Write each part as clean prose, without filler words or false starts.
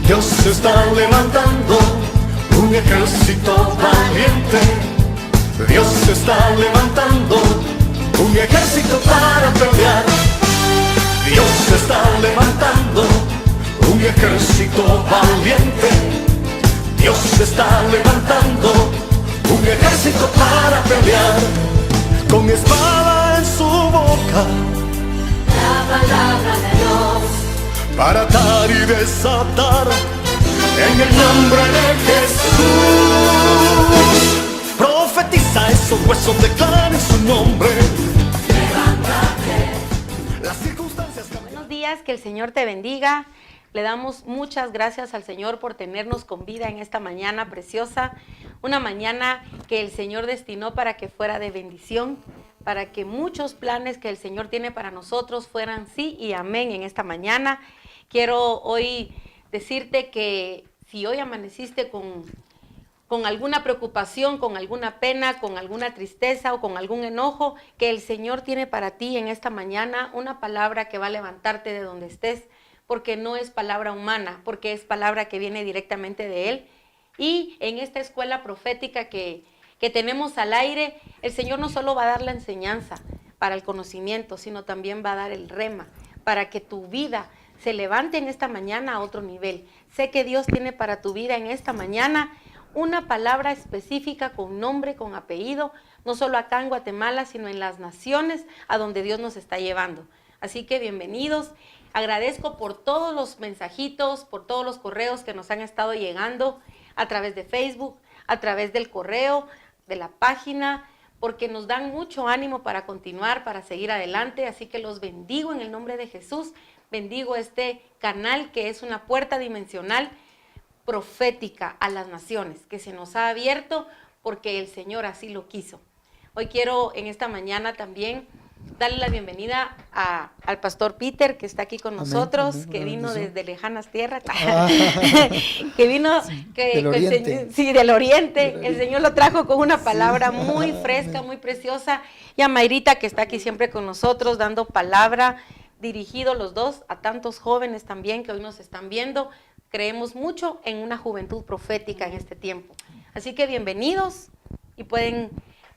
Dios se está levantando un ejército valiente. Dios se está levantando un ejército para pelear. Dios se está levantando un ejército valiente. Dios se está levantando un ejército para pelear. Con espada en su boca, la palabra de Dios, para atar y desatar en el nombre de Jesús. Profetiza, esos huesos declaren su nombre. levántate. Las circunstancias cambian. Buenos días, que el Señor te bendiga. Le damos muchas gracias al Señor por tenernos con vida en esta mañana preciosa. Una mañana que el Señor destinó para que fuera de bendición, para que muchos planes que el Señor tiene para nosotros fueran sí y amén en esta mañana. Quiero hoy decirte que si hoy amaneciste con alguna preocupación, con alguna pena, con alguna tristeza o con algún enojo, que el Señor tiene para ti en esta mañana una palabra que va a levantarte de donde estés, porque no es palabra humana, porque es palabra que viene directamente de Él. Y en esta escuela profética que tenemos al aire, el Señor no solo va a dar la enseñanza para el conocimiento, sino también va a dar el rema, para que tu vida se levante en esta mañana a otro nivel. Sé que Dios tiene para tu vida en esta mañana una palabra específica con nombre, con apellido, no solo acá en Guatemala, sino en las naciones a donde Dios nos está llevando. Así que bienvenidos. Agradezco por todos los mensajitos, por todos los correos que nos han estado llegando a través de Facebook, a través del correo, de la página, porque nos dan mucho ánimo para continuar, para seguir adelante. Así que los bendigo en el nombre de Jesús. Bendigo este canal que es una puerta dimensional profética a las naciones, que se nos ha abierto porque el Señor así lo quiso. Hoy quiero en esta mañana también darle la bienvenida al pastor Peter, que está aquí con nosotros, amén, que vino desde lejanas tierras, que vino del oriente. Del oriente. El Señor lo trajo con una palabra muy fresca, muy preciosa, y a Mayrita, que está aquí siempre con nosotros, dando palabra, dirigido los dos a tantos jóvenes también que hoy nos están viendo. Creemos mucho en una juventud profética en este tiempo. Así que bienvenidos, y pueden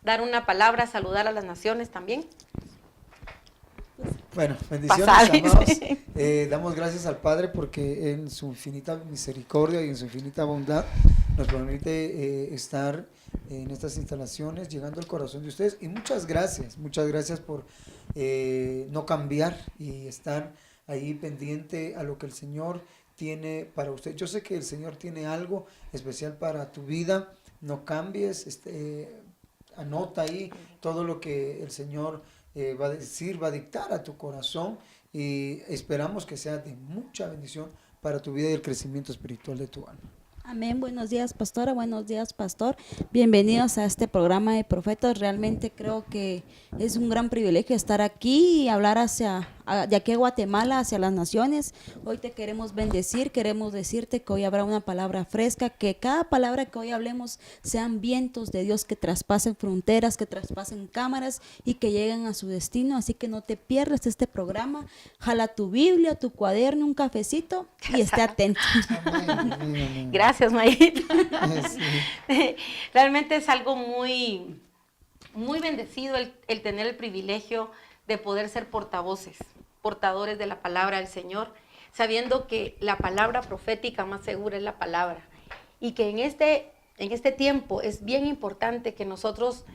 dar una palabra, saludar a las naciones también. Bueno, bendiciones, Pasales. amados. Damos gracias al Padre porque en su infinita misericordia y en su infinita bondad nos permite estar en estas instalaciones, llegando al corazón de ustedes. Y muchas gracias por no cambiar y estar ahí pendiente a lo que el Señor tiene para usted. Yo sé que el Señor tiene algo especial para tu vida. No cambies, anota ahí todo lo que el Señor va a decir, va a dictar a tu corazón, y esperamos que sea de mucha bendición para tu vida y el crecimiento espiritual de tu alma. Amén. Buenos días, pastora. Buenos días, pastor. Bienvenidos a este programa de Profetas. Realmente creo que es un gran privilegio estar aquí y hablar de aquí a Guatemala, hacia las naciones. Hoy te queremos bendecir, queremos decirte que hoy habrá una palabra fresca, que cada palabra que hoy hablemos sean vientos de Dios que traspasen fronteras, que traspasen cámaras y que lleguen a su destino. Así que no te pierdas este programa. Jala tu Biblia, tu cuaderno, un cafecito y esté atento. Amén. Gracias, Mayrita. Sí. Realmente es algo muy, muy bendecido el tener el privilegio de poder ser portadores de la palabra del Señor, sabiendo que la palabra profética más segura es la palabra, y que en este tiempo es bien importante que nosotros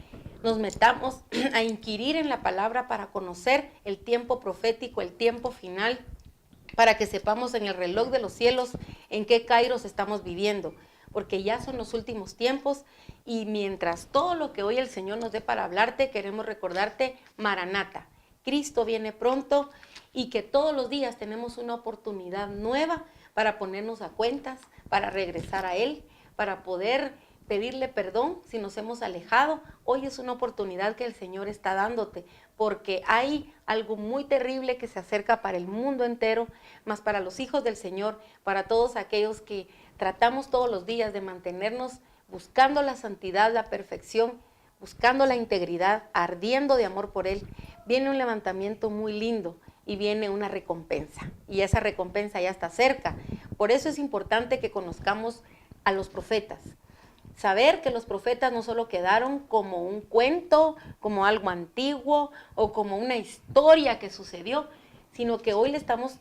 nos metamos a inquirir en la palabra para conocer el tiempo profético, el tiempo final, para que sepamos en el reloj de los cielos en qué kairos estamos viviendo, porque ya son los últimos tiempos. Y mientras todo lo que hoy el Señor nos dé para hablarte, queremos recordarte, Maranata, Cristo viene pronto, y que todos los días tenemos una oportunidad nueva para ponernos a cuentas, para regresar a Él, para poder pedirle perdón si nos hemos alejado. Hoy es una oportunidad que el Señor está dándote, porque hay algo muy terrible que se acerca para el mundo entero, más para los hijos del Señor, para todos aquellos que tratamos todos los días de mantenernos buscando la santidad, la perfección, buscando la integridad, ardiendo de amor por Él. Viene un levantamiento muy lindo y viene una recompensa, y esa recompensa ya está cerca, Por eso es importante que conozcamos a los profetas. Saber que los profetas no solo quedaron como un cuento, como algo antiguo o como una historia que sucedió, sino que hoy le estamos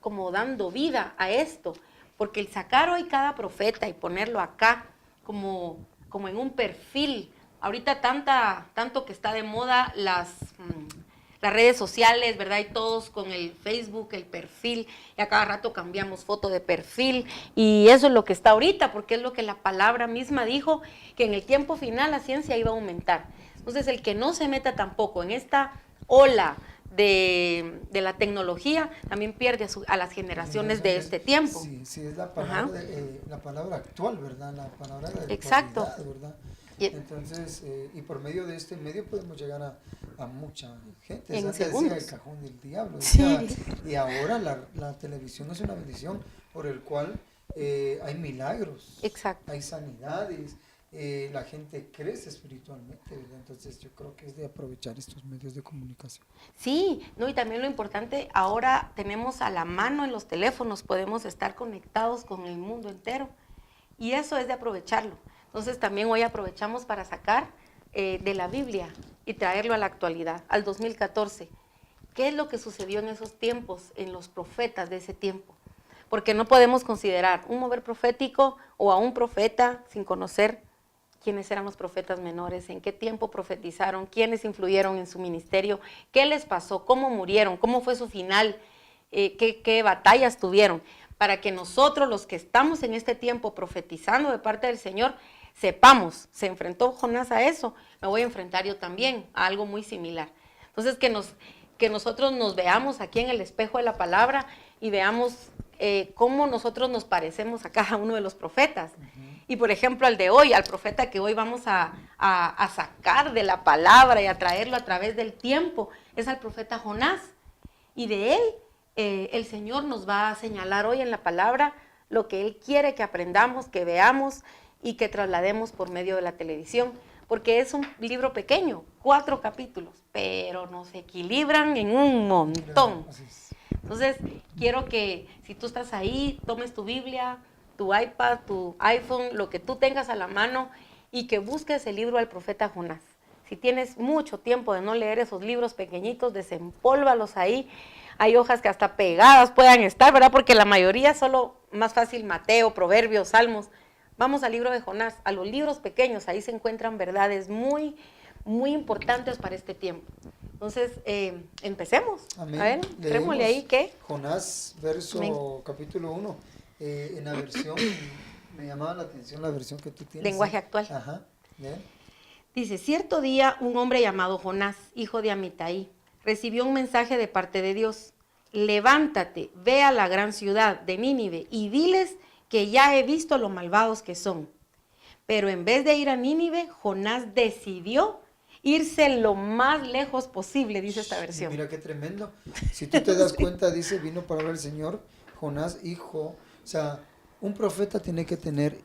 como dando vida a esto, porque el sacar hoy cada profeta y ponerlo acá como en un perfil, ahorita tanto que está de moda las redes sociales, ¿verdad? Y todos con el Facebook, el perfil, y a cada rato cambiamos foto de perfil, y eso es lo que está ahorita, porque es lo que la palabra misma dijo, que en el tiempo final la ciencia iba a aumentar. Entonces, el que no se meta tampoco en esta ola de la tecnología, también pierde a las generaciones de este tiempo. Sí, sí, es la palabra actual, ¿verdad? La palabra de exacto, actualidad, ¿verdad? Entonces, y por medio de este medio podemos llegar a mucha gente. En Antes segundos. decía el cajón del diablo. Sí. Y ahora la televisión es una bendición por el cual hay milagros, exacto, hay sanidades, la gente crece espiritualmente, ¿verdad? Entonces yo creo que es de aprovechar estos medios de comunicación. Sí, no, y también lo importante, ahora tenemos a la mano en los teléfonos, podemos estar conectados con el mundo entero, y eso es de aprovecharlo. Entonces también hoy aprovechamos para sacar de la Biblia y traerlo a la actualidad, al 2014. ¿Qué es lo que sucedió en esos tiempos, en los profetas de ese tiempo? Porque no podemos considerar un mover profético o a un profeta sin conocer quiénes eran los profetas menores, en qué tiempo profetizaron, quiénes influyeron en su ministerio, qué les pasó, cómo murieron, cómo fue su final, qué batallas tuvieron, para que nosotros, los que estamos en este tiempo profetizando de parte del Señor, sepamos, se enfrentó Jonás a eso, me voy a enfrentar yo también a algo muy similar. Entonces, que nosotros nos veamos aquí en el espejo de la palabra y veamos cómo nosotros nos parecemos a cada uno de los profetas. Y por ejemplo, al de hoy, al profeta que hoy vamos a sacar de la palabra y a traerlo a través del tiempo, es al profeta Jonás. Y de él, el Señor nos va a señalar hoy en la palabra lo que Él quiere que aprendamos, que veamos y que traslademos por medio de la televisión. Porque es un libro pequeño, 4 capítulos, pero nos equilibran en un montón. Entonces, quiero que si tú estás ahí, tomes tu Biblia, tu iPad, tu iPhone, lo que tú tengas a la mano, y que busques el libro del profeta Jonás. Si tienes mucho tiempo de no leer esos libros pequeñitos, desempólvalos ahí. Hay hojas que hasta pegadas puedan estar, ¿verdad? Porque la mayoría solo más fácil Mateo, Proverbios, Salmos. Vamos al libro de Jonás, a los libros pequeños, ahí se encuentran verdades muy, muy importantes para este tiempo. Entonces, empecemos. Amén. A ver, entrémosle ahí, ¿qué? Jonás, capítulo 1. En la versión, me llamaba la atención la versión que tú tienes. Lenguaje actual. Ajá. ¿Bien? Dice, cierto día un hombre llamado Jonás, hijo de Amitai, recibió un mensaje de parte de Dios. Levántate, ve a la gran ciudad de Nínive y diles que ya he visto lo malvados que son. Pero en vez de ir a Nínive, Jonás decidió irse lo más lejos posible, dice esta versión. Mira qué tremendo. Si tú te das cuenta, dice, vino palabra del Señor, Jonás, hijo. O sea, un profeta tiene que tener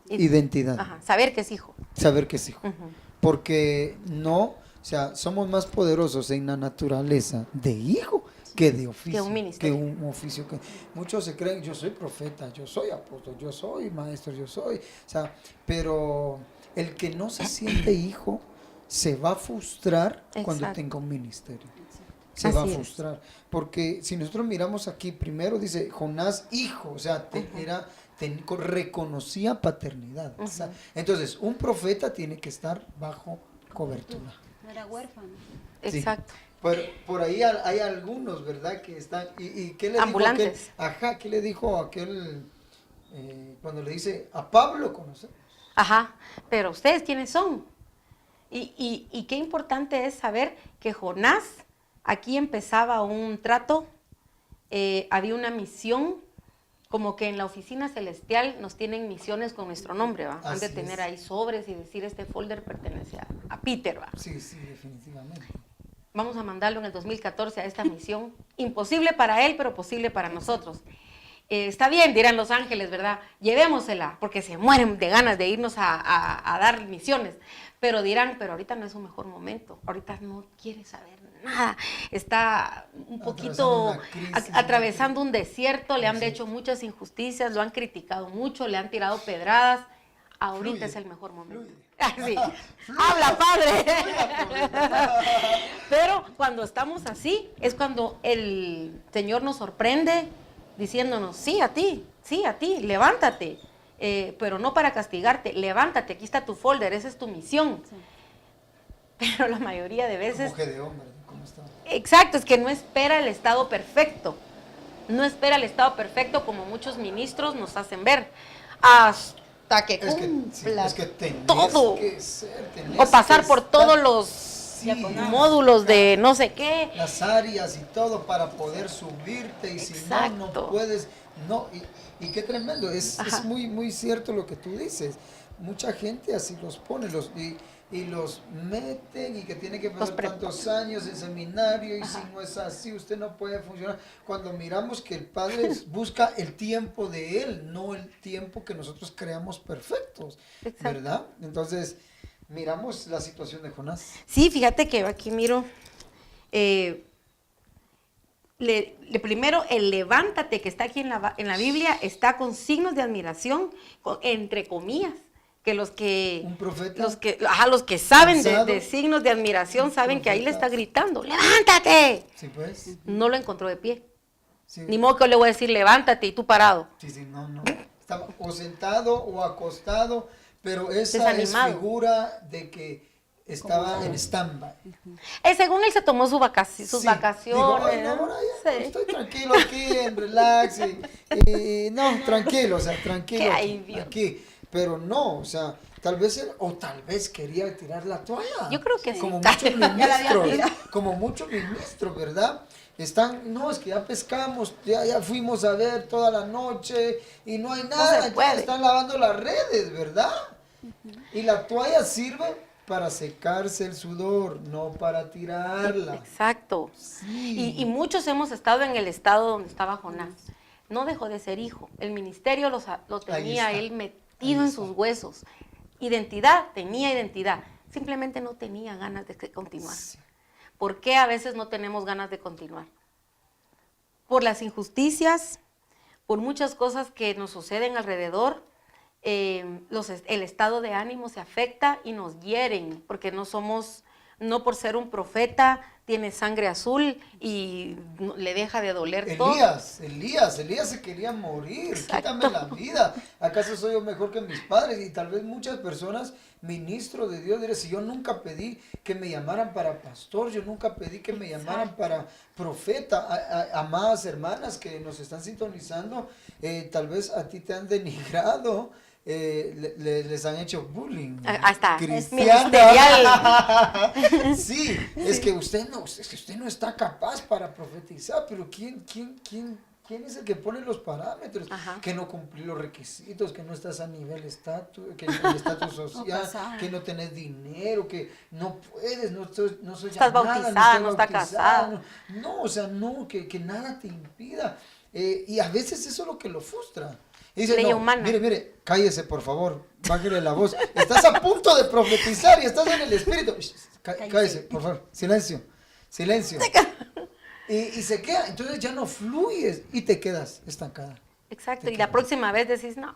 identidad. Ajá, saber que es hijo. Saber que es hijo. Uh-huh. Porque no, o sea, somos más poderosos en la naturaleza de hijo que de oficio. Que un ministerio. Que un oficio. Que muchos se creen, yo soy profeta, yo soy apóstol, yo soy maestro, yo soy. O sea, pero el que no se siente hijo se va a frustrar cuando tenga un ministerio. Se va a frustrar. Porque si nosotros miramos aquí, primero dice Jonás, hijo, o sea, reconocía paternidad. O sea, entonces, un profeta tiene que estar bajo cobertura. Era huérfano. Exacto. Sí. Por ahí hay algunos, ¿verdad? Que están. ¿Y qué le ambulantes. Dijo aquel? ¿Qué le dijo aquel cuando le dice a Pablo conocer? Ajá, pero ustedes quiénes son. Y qué importante es saber que Jonás, aquí empezaba un trato, había una misión, como que en la oficina celestial nos tienen misiones con nuestro nombre, ¿va? Han de tener ahí sobres y decir, este folder pertenece a Peter, ¿va? Sí, sí, definitivamente. Vamos a mandarlo en el 2014 a esta misión, imposible para él, pero posible para nosotros. Está bien, dirán los ángeles, ¿verdad? Llevémosela, porque se mueren de ganas de irnos a dar misiones. Pero dirán, pero ahorita no es un mejor momento, ahorita no quiere saber nada, está un Atravesando poquito una crisis, atravesando un desierto, le han hecho muchas injusticias, lo han criticado mucho, le han tirado pedradas. Ahorita Fluye, es el mejor momento. fluye. Sí. Habla, padre. Pero cuando estamos así, es cuando el Señor nos sorprende diciéndonos, sí a ti, levántate. Pero no para castigarte, levántate, aquí está tu folder, esa es tu misión. Sí. Pero la mayoría de veces... Como Gedeón, ¿verdad? ¿Cómo está? Exacto, es que no espera el estado perfecto. No espera el estado perfecto como muchos ministros nos hacen ver. Hasta que Es que, cumpla sí, es que tenés todo. que ser, tenés O pasar que por estar- todos los Sí, módulos de no sé qué. las áreas y todo para poder subirte, y si no, no Exacto. puedes, no, y qué tremendo, es Ajá. muy, muy cierto lo que tú dices. Mucha gente así los pone, y los meten, y que tiene que pasar tantos años en seminario, y si no es así, usted no puede funcionar. Cuando miramos que el Padre busca el tiempo de Él, no el tiempo que nosotros creamos perfectos, Exacto. ¿verdad? Entonces, miramos la situación de Jonás. Sí, fíjate que aquí miro, primero el levántate que está aquí en la Biblia está con signos de admiración, entre comillas, que los que... Un profeta los que saben cansado, de signos de admiración un saben que ahí le profeta. está gritando, levántate. Sí, pues. No lo encontró de pie. Sí. Ni modo que yo le voy a decir, levántate y tú parado. Sí, sí, no. Estaba o sentado o acostado, pero esa es Desanimado. figura de que estaba en stand-by. Según él se tomó sus Sí. vacaciones. Dijo, "Ay, no, ahora ya, Sí. estoy tranquilo aquí, en relax, no, tranquilo, o sea, tranquilo Qué aquí, alivio. aquí. Pero no, o sea, tal vez quería tirar la toalla. Yo creo que sí. Como muchos Ya la había ministros, tirado. como muchos ministros, ¿verdad? No, es que ya pescamos, ya fuimos a ver toda la noche y no hay nada, se ya puede. están lavando las redes, ¿verdad? Y la toalla sirve para secarse el sudor, no para tirarla. Exacto. Sí. Y muchos hemos estado en el estado donde estaba Jonás. No dejó de ser hijo. El ministerio lo tenía está. él metido Ahí en está. sus huesos. Tenía identidad. Simplemente no tenía ganas de continuar. Sí. ¿Por qué a veces no tenemos ganas de continuar? Por las injusticias, por muchas cosas que nos suceden alrededor. El estado de ánimo se afecta y nos hieren, porque no por ser un profeta, tiene sangre azul y le deja de doler todo. Elías se quería morir, Exacto. quítame la vida. ¿Acaso soy yo mejor que mis padres? Y tal vez muchas personas, ministro de Dios, dirán, si yo nunca pedí que me llamaran para pastor, yo nunca pedí que me llamaran para profeta. Amadas hermanas que nos están sintonizando, tal vez a ti te han denigrado. Les han hecho bullying. Hasta Cristiana. Sí, es que usted no está capaz para profetizar, pero ¿quién es el que pone los parámetros? Ajá. Que no cumplí los requisitos, que no estás a nivel estatus, que el estatus social, casado. que no tenés dinero, que no puedes, no soy Estás llamada, bautizada, estoy no estás bautizada, casada. No, o sea, no, que nada te impida. Y a veces eso es lo que lo frustra. Y dice, Ley no, humana. mire, cállese por favor, bájale la voz. Estás a punto de profetizar y estás en el espíritu. Cállese, por favor, silencio. Y se queda, entonces ya no fluyes y te quedas estancada. Exacto, y la próxima vez decís, no,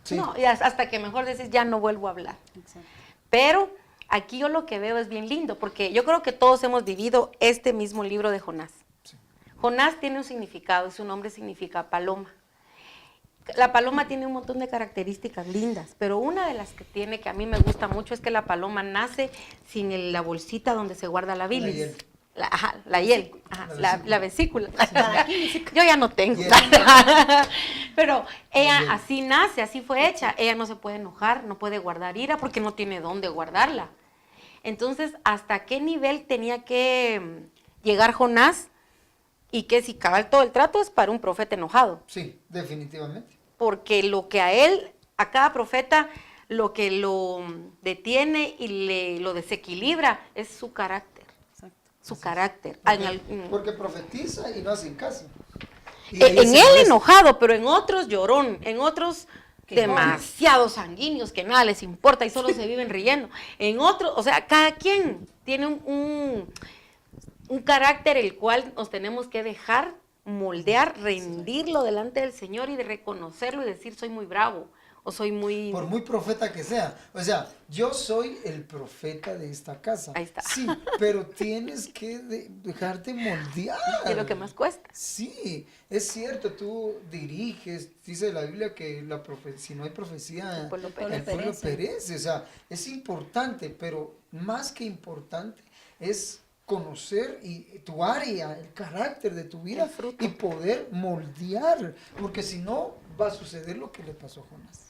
Sí. y hasta que mejor decís, ya no vuelvo a hablar. Exacto. Pero aquí yo lo que veo es bien lindo, porque yo creo que todos hemos vivido este mismo libro de Jonás. Sí. Jonás tiene un significado y su nombre significa paloma. La paloma tiene un montón de características lindas, pero una de las que tiene, que a mí me gusta mucho, es que la paloma nace sin la bolsita donde se guarda la bilis. hiel. La hiel, la vesícula. Yo ya no tengo. Hiel. Pero ella Hiel. así nace, así fue hecha. Ella no se puede enojar, no puede guardar ira porque no tiene dónde guardarla. Entonces, ¿hasta qué nivel tenía que llegar Jonás? Y que si cabal todo el trato es para un profeta enojado. Sí, definitivamente. Porque lo que a cada profeta, lo que lo detiene y lo desequilibra es su carácter. Exacto. Su carácter. Porque profetiza y no hacen caso. Y ahí En se él molesta. enojado, pero en otros llorón, en otros Quejón. demasiado sanguíneos que nada les importa y solo se viven riendo. En otros, o sea, cada quien tiene un carácter el cual nos tenemos que dejar moldear, rendirlo delante del Señor y de reconocerlo y decir soy muy bravo o soy muy... Por muy profeta que sea. O sea, yo soy el profeta de esta casa. Ahí está. Sí, pero tienes que dejarte moldear. Es lo que más cuesta. Sí, es cierto, tú diriges, dice la Biblia que si no hay profecía, El pueblo el pueblo perece. O sea, es importante, pero más que importante es conocer tu área, el carácter de tu vida El fruto. y poder moldear, porque si no va a suceder lo que le pasó a Jonás.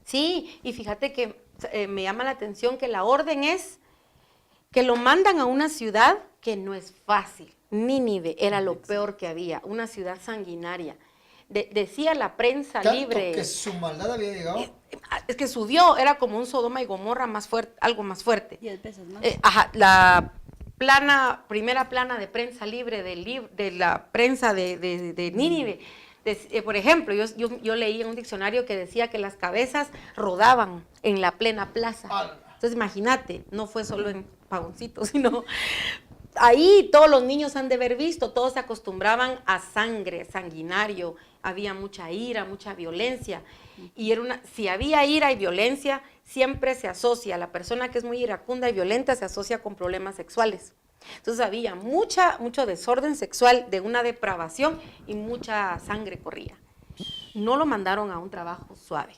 Sí, y fíjate que me llama la atención que la orden es que lo mandan a una ciudad que no es fácil. Nínive era lo peor que había, una ciudad sanguinaria. Decía la prensa Tanto libre. que su maldad había llegado. Es que subió, era como un Sodoma y Gomorra más fuerte, algo más fuerte. 10 veces más. La primera plana de prensa libre de la prensa de Nínive. Por ejemplo, yo leí en un diccionario que decía que las cabezas rodaban en la plena plaza. Entonces imagínate, no fue solo en Pagoncito, sino ahí todos los niños han de haber visto, todos se acostumbraban a sangre, sanguinario, había mucha ira, mucha violencia. Y si había ira y violencia, siempre se asocia, la persona que es muy iracunda y violenta se asocia con problemas sexuales. Entonces había mucho desorden sexual, de una depravación y mucha sangre corría. No lo mandaron a un trabajo suave,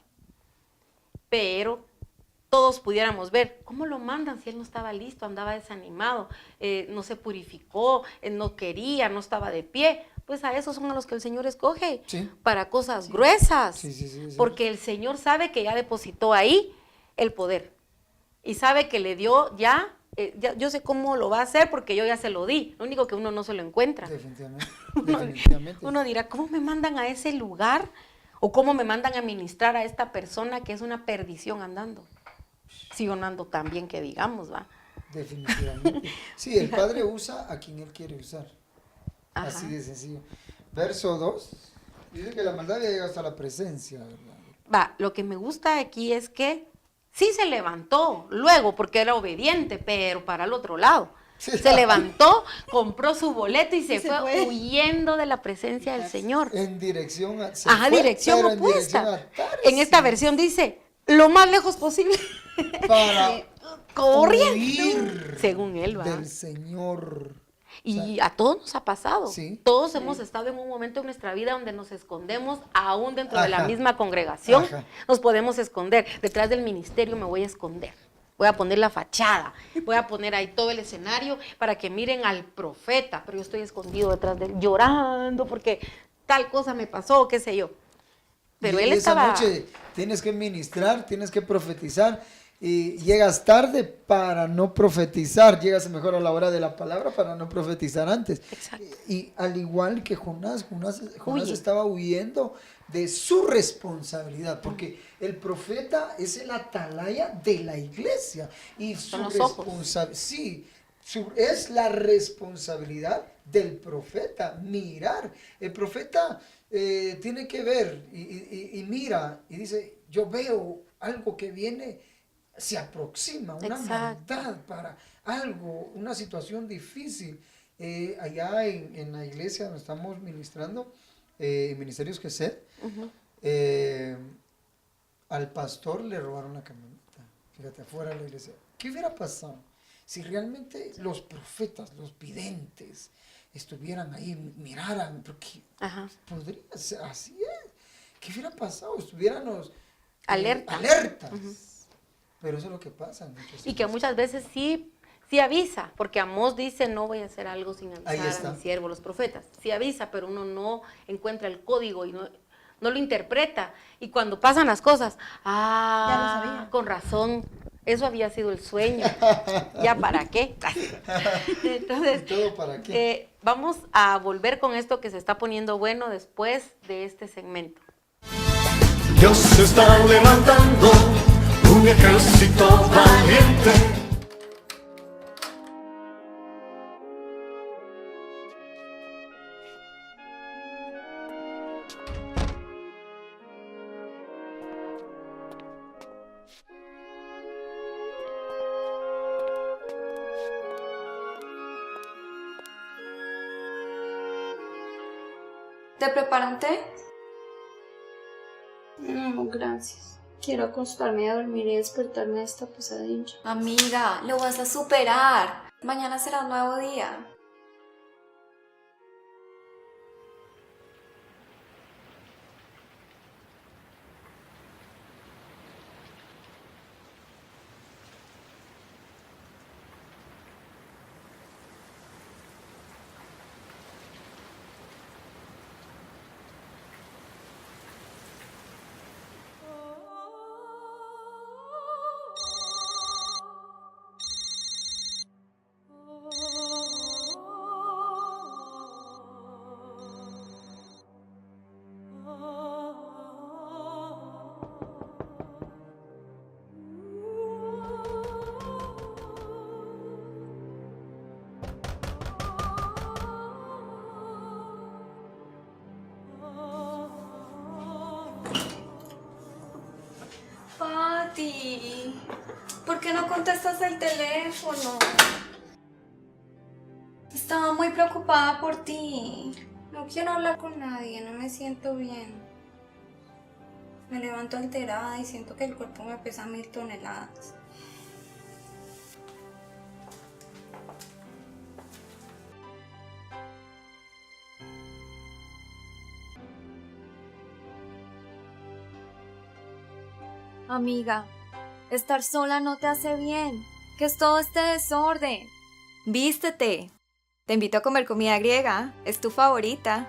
pero todos pudiéramos ver cómo lo mandan si él no estaba listo, andaba desanimado, no se purificó, no quería, no estaba de pie. Pues a esos son a los que el Señor escoge, Sí. para cosas gruesas, Sí. porque el Señor sabe que ya depositó ahí el poder y sabe que le dio ya, yo sé cómo lo va a hacer porque yo ya se lo di, lo único que uno no se lo encuentra. Definitivamente. Uno dirá, ¿cómo me mandan a ese lugar? ¿O cómo me mandan a ministrar a esta persona que es una perdición andando? Si yo no ando tan bien que digamos, ¿va? Definitivamente. Sí, el Padre usa a quien Él quiere usar. Ajá. Así de sencillo. Verso 2. Dice que la maldad había llegado hasta la presencia, ¿verdad? Va, lo que me gusta aquí es que sí se levantó luego porque era obediente, pero para el otro lado. Sí. Se levantó, compró su boleto y se se fue fue. huyendo de la presencia del Señor. En dirección a... Ajá, dirección pero en opuesta. dirección a Tarsis. En esta versión dice, lo más lejos posible. Para Corriendo. huir Según él, va. del Señor. Y a todos nos ha pasado. Sí. Todos hemos estado en un momento en nuestra vida donde nos escondemos, aún dentro de la Ajá. misma congregación. Ajá. Nos podemos esconder. Detrás del ministerio me voy a esconder. Voy a poner la fachada. Voy a poner ahí todo el escenario para que miren al profeta. Pero yo estoy escondido detrás de él, llorando porque tal cosa me pasó, qué sé yo. Pero Y él esa estaba... noche tienes que ministrar, tienes que profetizar y llegas tarde para no profetizar, llegas mejor a la hora de la palabra para no profetizar antes. Exacto. Y al igual que Jonás Huye. estaba huyendo de su responsabilidad, porque el profeta es el atalaya de la iglesia y su Son los ojos. es la responsabilidad del profeta mirar. El profeta tiene que ver y mira y dice, yo veo algo que viene, se aproxima, una Exacto. maldad para algo, una situación difícil. Allá en la iglesia donde estamos ministrando, Ministerios Gesed, al pastor le robaron la camioneta, fíjate, afuera de la iglesia. ¿Qué hubiera pasado si realmente los profetas, los videntes, estuvieran ahí, miraran? Porque Ajá. podría ser, así es. ¿Qué hubiera pasado? Estuviéramos Alertas. Pero eso es lo que pasa en muchas Y que muchas veces sí avisa, porque Amós dice, no voy a hacer algo sin Ahí avisar está. a mi siervo, los profetas. Sí avisa, pero uno no encuentra el código y no lo interpreta. Y cuando pasan las cosas, Ya lo sabía. con razón, eso había sido el sueño. ¿Ya para qué? Entonces, ¿Y todo para qué? vamos a volver con esto que se está poniendo bueno después de este segmento. Dios se está levantando un ejército valiente. ¿Te preparo un té? No, gracias. Quiero acostarme a dormir y despertarme de esta pesadilla. Amiga, lo vas a superar. Mañana será un nuevo día. Pati, ¿por qué no contestas el teléfono? Estaba muy preocupada por ti. No quiero hablar con nadie, no me siento bien. Me levanto alterada y siento que el cuerpo me pesa 1000 toneladas. Amiga, estar sola no te hace bien. ¿Qué es todo este desorden? Vístete. Te invito a comer comida griega. Es tu favorita.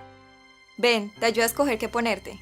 Ven, te ayudo a escoger qué ponerte.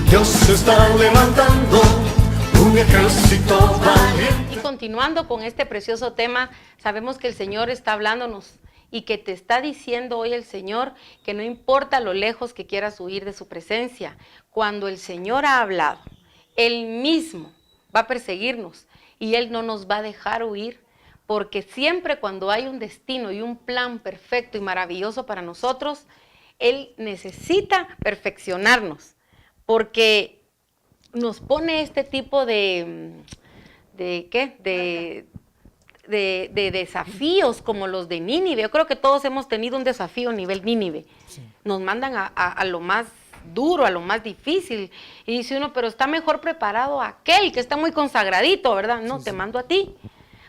Dios se está levantando un ejército valiente. Y continuando con este precioso tema, sabemos que el Señor está hablándonos y que te está diciendo hoy el Señor que no importa lo lejos que quieras huir de su presencia, cuando el Señor ha hablado, Él mismo va a perseguirnos y Él no nos va a dejar huir, porque siempre cuando hay un destino y un plan perfecto y maravilloso para nosotros, Él necesita perfeccionarnos, porque nos pone este tipo de desafíos como los de Nínive. Yo creo que todos hemos tenido un desafío a nivel Nínive. Sí. Nos mandan a lo más duro, a lo más difícil. Y dice uno, pero está mejor preparado aquel que está muy consagradito, ¿verdad? No, sí, te mando a ti.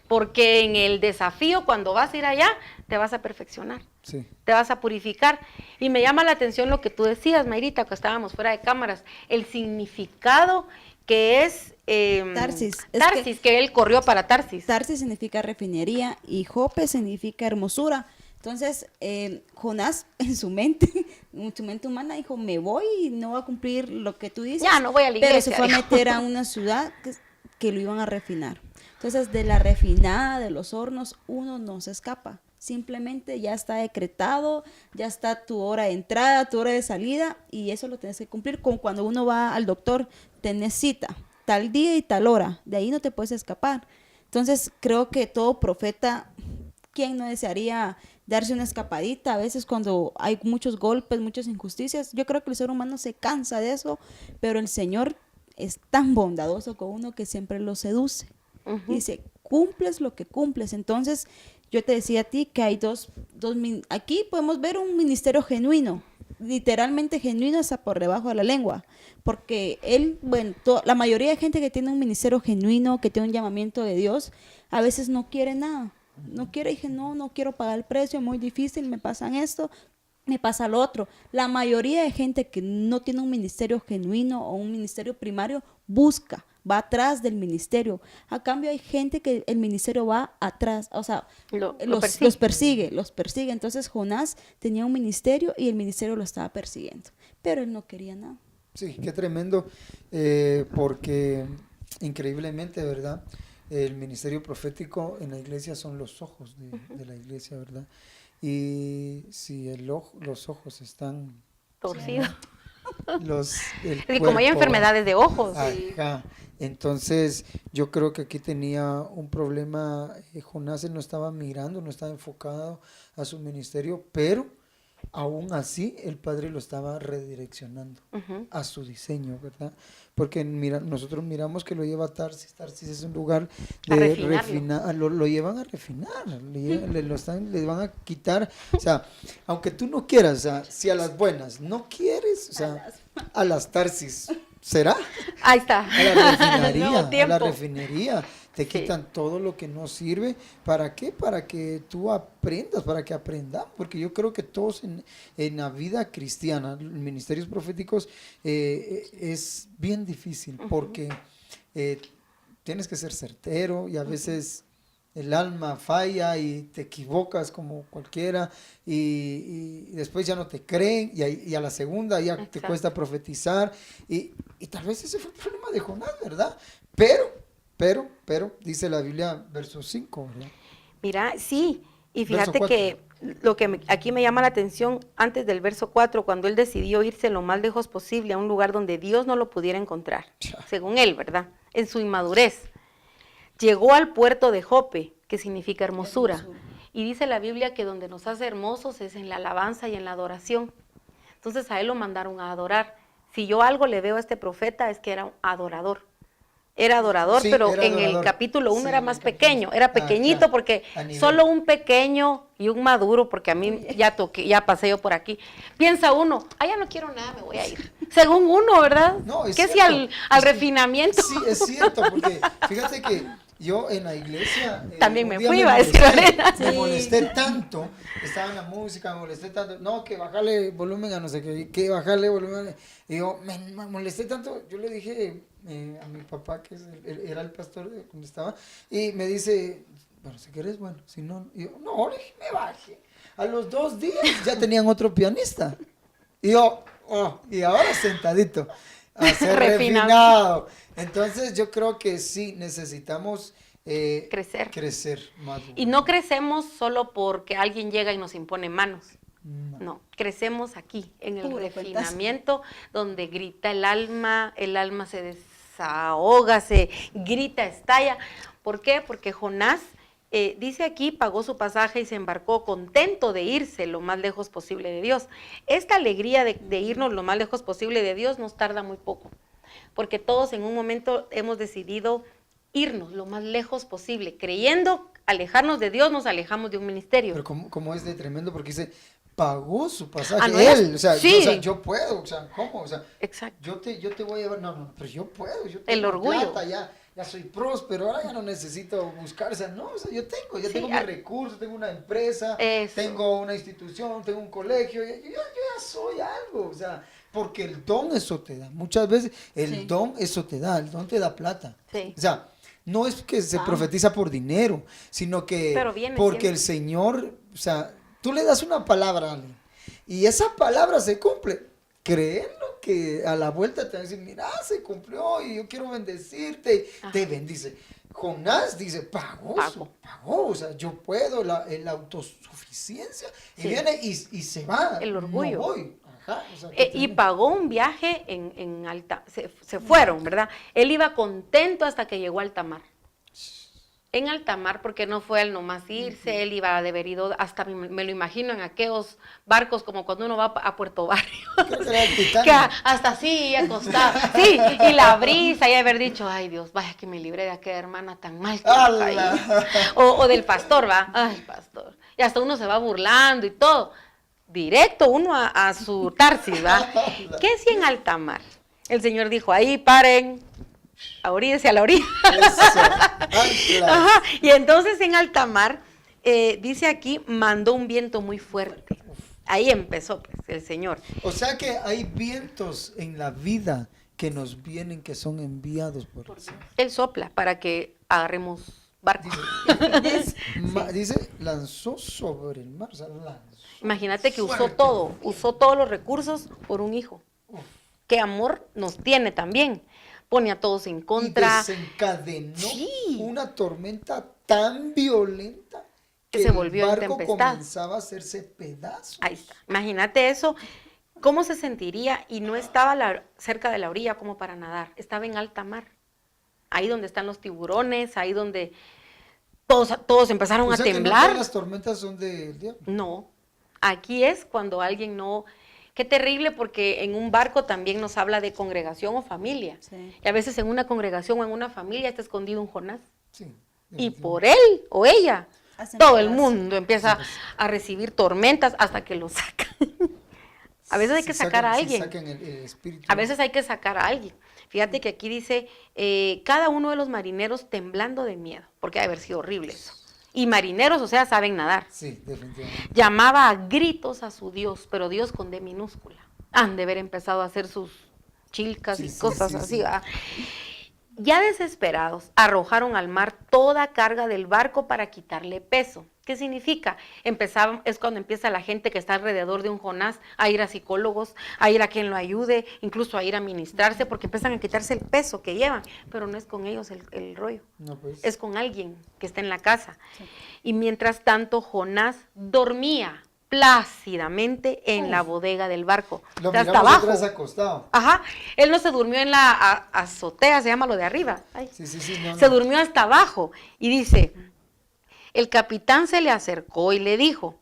Porque en el desafío, cuando vas a ir allá, te vas a perfeccionar. Sí. Te vas a purificar. Y me llama la atención lo que tú decías, Mayrita, que estábamos fuera de cámaras, el significado que es Tarsis. Tarsis, que él corrió para Tarsis. Tarsis significa refinería y Jope significa hermosura. Entonces, Jonás en su mente humana dijo, me voy y no voy a cumplir lo que tú dices. Ya, no voy a la iglesia. Pero se fue a meter a una ciudad que lo iban a refinar. Entonces, de la refinada, de los hornos, uno no se escapa. simplemente ya está decretado, ya está tu hora de entrada, tu hora de salida, y eso lo tienes que cumplir. Como cuando uno va al doctor, tenés cita, tal día y tal hora, de ahí no te puedes escapar. Entonces creo que todo profeta, ¿quién no desearía darse una escapadita? A veces cuando hay muchos golpes, muchas injusticias, yo creo que el ser humano se cansa de eso, pero el Señor es tan bondadoso con uno que siempre lo seduce. Dice, cumples lo que cumples. Entonces, yo te decía a ti que hay aquí podemos ver un ministerio genuino, literalmente genuino hasta por debajo de la lengua, porque la mayoría de gente que tiene un ministerio genuino, que tiene un llamamiento de Dios, a veces no quiere nada. No quiero, dije, no quiero pagar el precio, muy difícil, me pasan esto, me pasa lo otro. La mayoría de gente que no tiene un ministerio genuino o un ministerio primario va atrás del ministerio. A cambio hay gente que el ministerio va atrás, o sea, los persigue. Entonces Jonás tenía un ministerio y el ministerio lo estaba persiguiendo, pero él no quería nada. Sí, qué tremendo, porque increíblemente, ¿verdad? El ministerio profético en la iglesia son los ojos de la iglesia, ¿verdad? Y si los ojos están torcidos. Y como hay enfermedades de ojos. Ajá. Entonces, yo creo que aquí tenía un problema. Jonás, él no estaba mirando, no estaba enfocado a su ministerio, pero aún así el Padre lo estaba redireccionando a su diseño, ¿verdad? Porque nosotros miramos que lo lleva a Tarsis. Tarsis es un lugar de refinar, lo llevan a refinar, le van a quitar, o sea, aunque tú no quieras, o sea, si a las buenas no quieres, o sea, a las Tarsis, ¿será? Ahí está. A la refinería. Te quitan todo lo que no sirve. ¿Para qué? Para que tú aprendas, para que aprendamos. Porque yo creo que todos en la vida cristiana, ministerios proféticos, es bien difícil porque tienes que ser certero y a veces el alma falla y te equivocas como cualquiera y después ya no te creen y a la segunda ya te cuesta profetizar y tal vez ese fue el problema de Jonás, ¿verdad? Pero, dice la Biblia, verso 5, ¿verdad? Mira, sí, y fíjate que lo que aquí me llama la atención antes del verso 4, cuando él decidió irse lo más lejos posible a un lugar donde Dios no lo pudiera encontrar, según él, ¿verdad? En su inmadurez. Llegó al puerto de Jope, que significa hermosura, y dice la Biblia que donde nos hace hermosos es en la alabanza y en la adoración. Entonces a él lo mandaron a adorar. Si yo algo le veo a este profeta es que era un adorador. Era adorador, sí, pero en el capítulo 1 era más pequeño, era pequeñito porque solo un pequeño y un maduro, porque a mí ya pasé yo por aquí. Piensa uno, ya no quiero nada, me voy a ir. Según uno, ¿verdad? No, es ¿Qué cierto. si al refinamiento? Sí, es cierto, porque fíjate que yo en la iglesia también me fui, iba a decir Lorena. Me molesté tanto, estaba en la música, me molesté tanto, no, que bajarle volumen a no sé qué, que bajarle volumen, y yo me molesté tanto, yo le dije a mi papá, que era el pastor de donde estaba, y me dice, bueno, si quieres, bueno, si no, y yo, no, le dije, me baje. A los 2 días ya tenían otro pianista, y yo, y ahora sentadito, a ser refinado. Entonces yo creo que sí necesitamos crecer más. Y no crecemos solo porque alguien llega y nos impone manos. No, crecemos aquí, en el refinamiento, donde grita el alma se desahoga, se grita, estalla. ¿Por qué? Porque Jonás, dice aquí, pagó su pasaje y se embarcó contento de irse lo más lejos posible de Dios. Esta alegría de irnos lo más lejos posible de Dios nos tarda muy poco, porque todos en un momento hemos decidido irnos lo más lejos posible, creyendo alejarnos de Dios, nos alejamos de un ministerio. Pero como es de tremendo, porque dice, pagó su pasaje él, o sea, yo puedo, o sea, ¿cómo? O sea, exacto. Yo te voy a llevar, no, pero yo puedo, yo tengo el orgullo. plata, ya soy próspero, ahora ya no necesito buscar, o sea, no, o sea, yo tengo mis recursos, tengo una empresa, tengo una institución, tengo un colegio, yo ya soy algo, o sea, porque el don eso te da, muchas veces el don eso te da, el don te da plata, o sea, no es que se profetiza por dinero, sino que porque el Señor, o sea, tú le das una palabra a alguien y esa palabra se cumple, créelo que a la vuelta te van a decir, mira, se cumplió y yo quiero bendecirte, te bendice. Jonás dice, pagó, o sea, yo puedo, la autosuficiencia, y Sí. viene y se va. El orgullo. No voy. Ajá, o sea, que Y tiene- pagó un viaje en alta, se fueron, ¿verdad? Él iba contento hasta que llegó a alta mar. En alta mar, porque no fue él nomás irse, él iba a haber ido, hasta me lo imagino en aquellos barcos como cuando uno va a Puerto Barrio, Creo que era el Titanic. que hasta así, acostado, sí, y la brisa, y haber dicho, ay Dios, vaya que me libré de aquella hermana tan mal que me caí. ¡Ala! O del pastor, va, ay pastor, y hasta uno se va burlando y todo, directo uno a su Tarsis, va. ¿Qué si en alta mar? El Señor dijo, ahí paren, oríllese a la orilla. Eso, ancla. Ajá, y entonces en alta mar, dice aquí, mandó un viento muy fuerte. Ahí empezó pues, el Señor. O sea que hay vientos en la vida que nos vienen, que son enviados por el Señor. Él sopla para que agarremos barco. Dice, lanzó sobre el mar, o sea, lanzó. Imagínate que usó Fuerte. todo, usó todos los recursos por un hijo. Qué amor nos tiene también. Pone a todos en contra. Y desencadenó Sí. una tormenta tan violenta Que se volvió en el barco tempestad. comenzaba a hacerse pedazos. Ahí está. Imagínate eso. ¿Cómo se sentiría? Y no estaba cerca de la orilla como para nadar. Estaba en alta mar. Ahí donde están los tiburones, ahí donde todos empezaron O a sea que no temblar. todas las tormentas son del diablo. No. Aquí es cuando alguien no... Qué terrible, porque en un barco también nos habla de congregación o familia. Sí. Y a veces en una congregación o en una familia está escondido un Jonás. Sí. Y por él o ella, Hacen todo el pedazos. mundo empieza a recibir tormentas hasta que lo sacan. A veces hay que sacar a alguien. Sacan el espíritu. A veces hay que sacar a alguien. Fíjate que aquí dice, cada uno de los marineros temblando de miedo, porque ha de haber sido horrible eso. Y marineros, o sea, saben nadar. Sí, definitivamente. Llamaba a gritos a su Dios, pero Dios con D minúscula. Han de haber empezado a hacer sus chilcas Sí, y sí, cosas sí, así. sí. ¿Va? Ya desesperados, arrojaron al mar toda carga del barco para quitarle peso. ¿Qué significa? Es cuando empieza la gente que está alrededor de un Jonás a ir a psicólogos, a ir a quien lo ayude, incluso a ir a ministrarse, porque empiezan a quitarse el peso que llevan, pero no es con ellos el rollo. No, pues. Es con alguien que está en la casa. Y mientras tanto, Jonás dormía plácidamente en la bodega del barco. Lo O sea, hasta miramos abajo. atrás acostado. Ajá, él no se durmió en la azotea, se llama lo de arriba. Ay. Sí, sí, sí. No, Se no. durmió hasta abajo. Y dice, el capitán se le acercó y le dijo,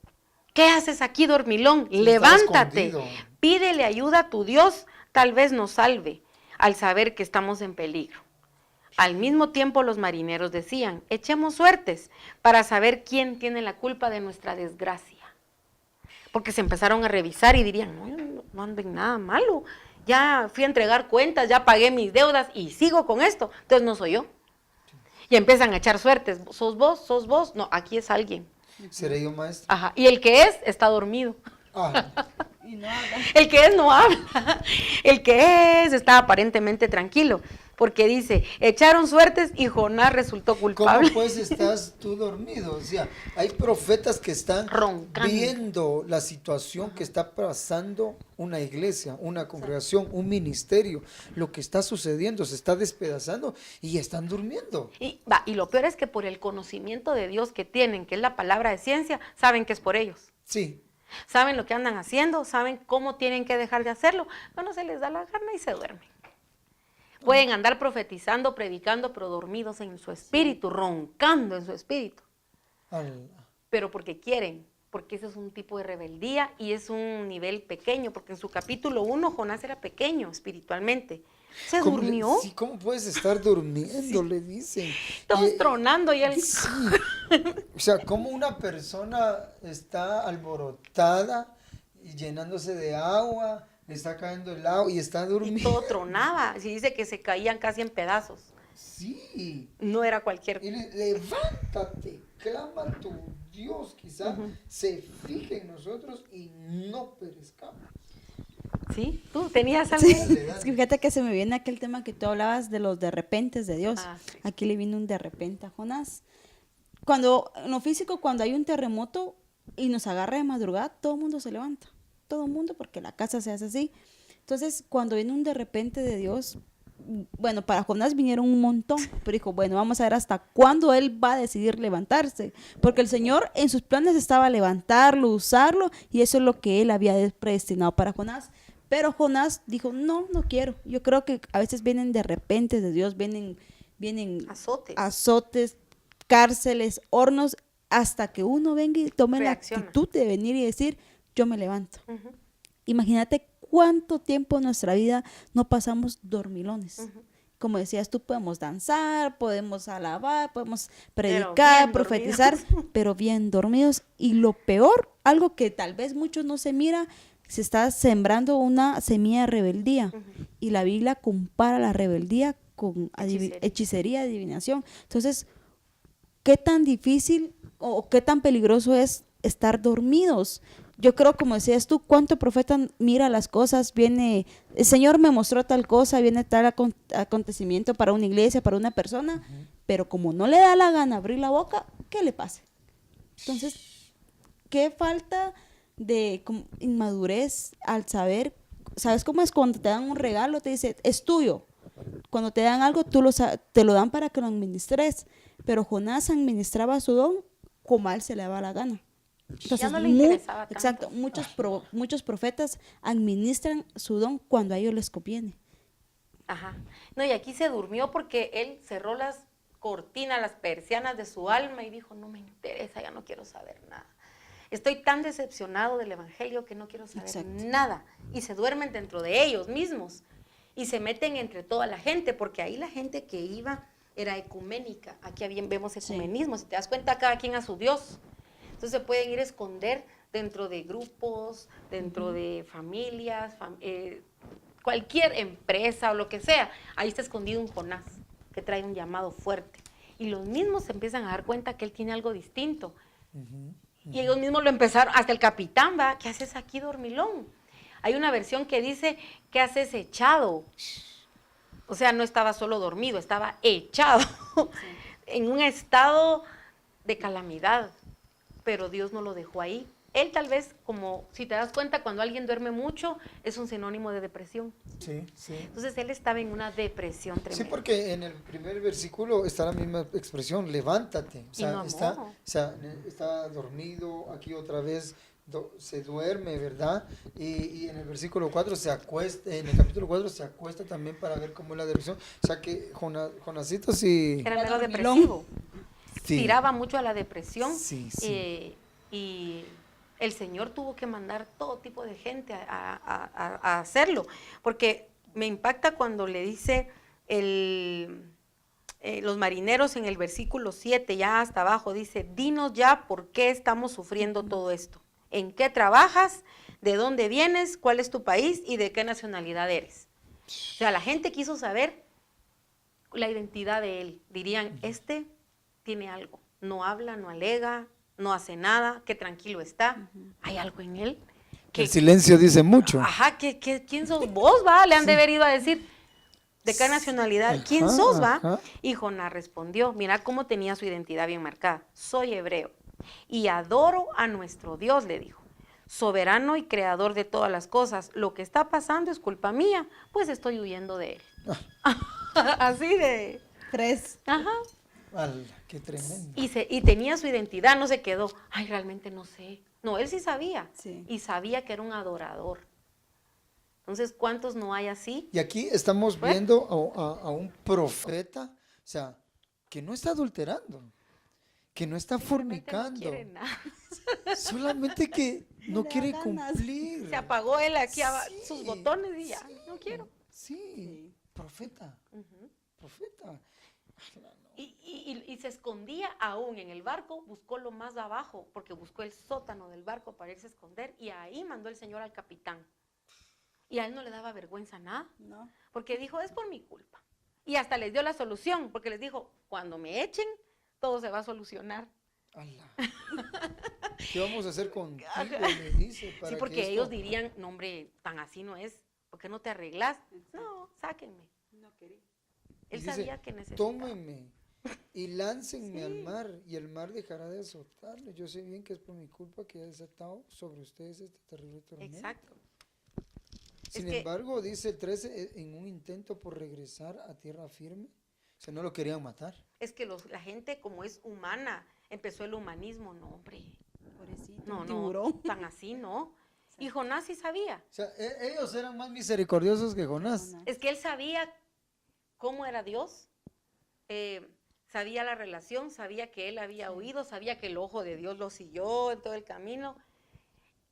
¿qué haces aquí, dormilón? Sí, Levántate, estaba escondido. pídele ayuda a tu Dios, tal vez nos salve, al saber que estamos en peligro. Al mismo tiempo los marineros decían, echemos suertes para saber quién tiene la culpa de nuestra desgracia. Porque se empezaron a revisar y dirían, no ando en nada malo, ya fui a entregar cuentas, ya pagué mis deudas y sigo con esto, entonces no soy yo. Y empiezan a echar suertes, ¿sos vos? No, aquí es alguien. ¿Seré yo maestro? Ajá, y el que es está dormido. Ah, Y no habla. El que es no habla. El que es está aparentemente tranquilo. Porque dice, echaron suertes y Jonás resultó culpable. ¿cómo pues estás tú dormido? O sea, hay profetas que están Roncando. viendo la situación que está pasando una iglesia, una congregación, un ministerio, lo que está sucediendo, se está despedazando y están durmiendo. Y lo peor es que por el conocimiento de Dios que tienen, que es la palabra de ciencia, saben que es por ellos. Sí, Saben lo que andan haciendo, saben cómo tienen que dejar de hacerlo. Bueno, se les da la gana y se duermen. Pueden andar profetizando, predicando, pero dormidos en su espíritu, roncando en su espíritu. al- Pero porque quieren, porque ese es un tipo de rebeldía y es un nivel pequeño, porque en su capítulo 1 Jonás era pequeño espiritualmente. Se ¿cómo le- durmió, sí, ¿cómo puedes estar durmiendo? Le dicen. todos Y- tronando y él... Sí. O sea, como una persona está alborotada y llenándose de agua, le está cayendo el agua y está Y durmiendo. todo tronaba, si dice que se caían casi en pedazos. Sí. No era cualquier... Y levántate, clama a tu Dios, quizá se fije en nosotros y no perezcamos. ¿Sí? ¿Tú tenías algo? Sí, Dale, dale. es que fíjate que se me viene aquel tema que tú hablabas de los de repentes de Dios. Ah, sí. Aquí le vino un de repente a Jonás. Cuando, en lo físico, cuando hay un terremoto y nos agarra de madrugada, todo el mundo se levanta. Todo el mundo, porque la casa se hace así. Entonces, cuando viene un de repente de Dios, bueno, para Jonás vinieron un montón, pero dijo, bueno, vamos a ver hasta cuándo él va a decidir levantarse, porque el Señor en sus planes estaba levantarlo, usarlo, y eso es lo que él había predestinado para Jonás. Pero Jonás dijo, no, no quiero. Yo creo que a veces vienen de repente de Dios, vienen azotes, cárceles, hornos, hasta que uno venga y tome Reacciona. la actitud de venir y decir, yo me levanto. Imagínate cuánto tiempo en nuestra vida no pasamos dormilones. Como decías tú, podemos danzar, podemos alabar, podemos predicar, bien profetizar, dormidos. pero bien dormidos. Y lo peor, algo que tal vez muchos no se mira, se está sembrando una semilla de rebeldía. Y la Biblia compara la rebeldía con hechicería, adivinación. Entonces, ¿qué tan difícil o qué tan peligroso es estar dormidos? Yo creo, como decías tú, cuánto profeta mira las cosas, viene, el Señor me mostró tal cosa, viene tal acontecimiento para una iglesia, para una persona, pero como no le da la gana abrir la boca, ¿qué le pasa? Entonces, ¿qué falta de inmadurez al saber? ¿Sabes cómo es cuando te dan un regalo? Te dice, es tuyo. Cuando te dan algo, te lo dan para que lo administres, pero Jonás administraba su don como a él se le daba la gana. Entonces, Ya no le interesaba tanto. exacto, muchos profetas administran su don cuando a ellos les conviene. Ajá. No, y aquí se durmió porque él cerró las cortinas, las persianas de su alma y dijo, no me interesa, ya no quiero saber nada. Estoy tan decepcionado del evangelio que no quiero saber nada. Y se duermen dentro de ellos mismos y se meten entre toda la gente, porque ahí la gente que iba era ecuménica. Aquí vemos ecumenismo. Si te das cuenta, cada quien a su Dios. Entonces se pueden ir a esconder dentro de grupos, dentro de familias, cualquier empresa o lo que sea. Ahí está escondido un Jonás que trae un llamado fuerte. Y los mismos se empiezan a dar cuenta que él tiene algo distinto. Y ellos mismos lo empezaron, hasta el capitán, ¿va? ¿Qué haces aquí, dormilón? Hay una versión que dice, ¿qué haces echado? O sea, no estaba solo dormido, estaba echado, en un estado de calamidad. Pero Dios no lo dejó ahí. Él tal vez, como si te das cuenta, cuando alguien duerme mucho, es un sinónimo de depresión. Sí, sí. Entonces él estaba en una depresión tremenda. Sí, porque en el primer versículo está la misma expresión, levántate. O sea, no está dormido, aquí otra vez se duerme, ¿verdad? Y en el versículo 4 se acuesta, en el capítulo 4 se acuesta también para ver cómo es la depresión. O sea que Jonasito sí... Era medio depresivo. Sí. Tiraba mucho a la depresión. Sí, sí. Y el Señor tuvo que mandar todo tipo de gente a hacerlo, porque me impacta cuando le dice los marineros en el versículo 7, ya hasta abajo, dice, dinos ya por qué estamos sufriendo todo esto, en qué trabajas, de dónde vienes, cuál es tu país y de qué nacionalidad eres. O sea, la gente quiso saber la identidad de él. Dirían, este tiene algo, no habla, no alega, no hace nada, qué tranquilo está, hay algo en él. El silencio dice mucho. Ajá, ¿quién sos vos, va? Le han de haber ido a decir, ¿de qué nacionalidad? ¿Quién sos, va? Ajá. Y Jonás respondió, mira cómo tenía su identidad bien marcada, soy hebreo y adoro a nuestro Dios, le dijo, soberano y creador de todas las cosas, lo que está pasando es culpa mía, pues estoy huyendo de él. Así de... Tres. Ajá. ¡Hala, qué tremendo! Y tenía su identidad, no se quedó, ay, realmente no sé. No, él sí sabía, Sí. y sabía que era un adorador. Entonces, ¿cuántos no hay así? Y aquí estamos viendo a un profeta, o sea, que no está adulterando, que no está fornicando, No quiere nada. solamente que no Le da quiere ganas. cumplir. Se apagó él aquí Sí, sus botones y ya, no quiero. Sí, profeta, profeta. Y se escondía aún en el barco, buscó lo más abajo, porque buscó el sótano del barco para irse a esconder, y ahí mandó el Señor al capitán. Y a él no le daba vergüenza nada, No. porque dijo, es por mi culpa. Y hasta les dio la solución, porque les dijo, cuando me echen, todo se va a solucionar. ¡Hala! ¿Qué vamos a hacer contigo? Le dice. Para Sí, que porque esto- ellos dirían, no hombre, tan así no es, ¿por qué no te arreglas? No, sáquenme. y Él dice, sabía que necesitaba. tómenme y láncenme al mar, y el mar dejará de azotarle. Yo sé bien que es por mi culpa que he desatado sobre ustedes este terrible tormento. Exacto. Sin embargo, dice el 13, en un intento por regresar a tierra firme, o sea, no lo querían matar. Es que la gente, como es humana, empezó el humanismo. No, hombre. Pobrecito, No, un no, tiburón. tan así, ¿no? Y Jonás sí sabía. O sea, ellos eran más misericordiosos que Jonás. Es que él sabía cómo era Dios, sabía la relación, sabía que él había huido, sabía que el ojo de Dios lo siguió en todo el camino.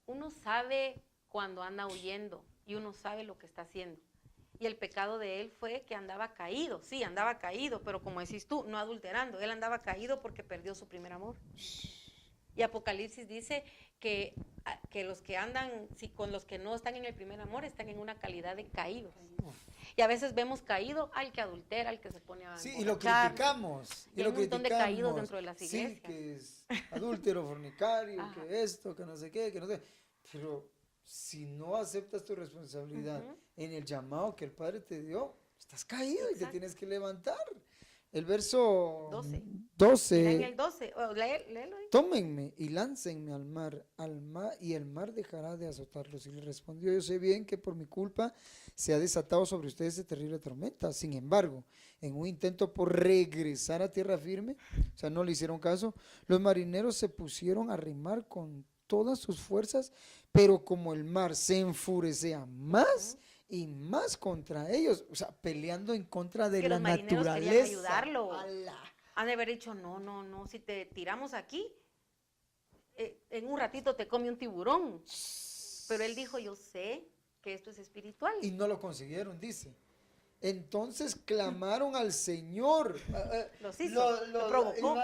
Uno sabe cuando anda huyendo y uno sabe lo que está haciendo. Y el pecado de él fue que andaba caído, sí, andaba caído, pero como decís tú, no adulterando, él andaba caído porque perdió su primer amor. Y Apocalipsis dice que los que andan, con los que no están en el primer amor, están en una calidad de caídos. Y a veces vemos caído al que adultera, al que se pone a Sí, y lo emborrachar. criticamos. Y hay un montón de caídos dentro de las Sí, iglesias. que es adúltero, fornicario, Ajá. que esto, que no sé qué, que no sé. Pero si no aceptas tu responsabilidad en el llamado que el Padre te dio, estás caído y te Exacto. tienes que levantar. El verso 12. 12. Mira en el 12, léelo ahí. Tómenme y láncenme al mar, y el mar dejará de azotarlos. Y le respondió, yo sé bien que por mi culpa se ha desatado sobre ustedes esta terrible tormenta. Sin embargo, en un intento por regresar a tierra firme, o sea, no le hicieron caso, los marineros se pusieron a remar con todas sus fuerzas, pero como el mar se enfurecía más y más contra ellos, o sea, peleando en contra de Que la los marineros querían naturaleza. ayudarlo. ¡Ala! Han de haber dicho, no, si te tiramos aquí, en un ratito te come un tiburón. Pero él dijo, yo sé que esto es espiritual. Y no lo consiguieron, dice. Entonces clamaron al Señor. Los hizo, lo provocó.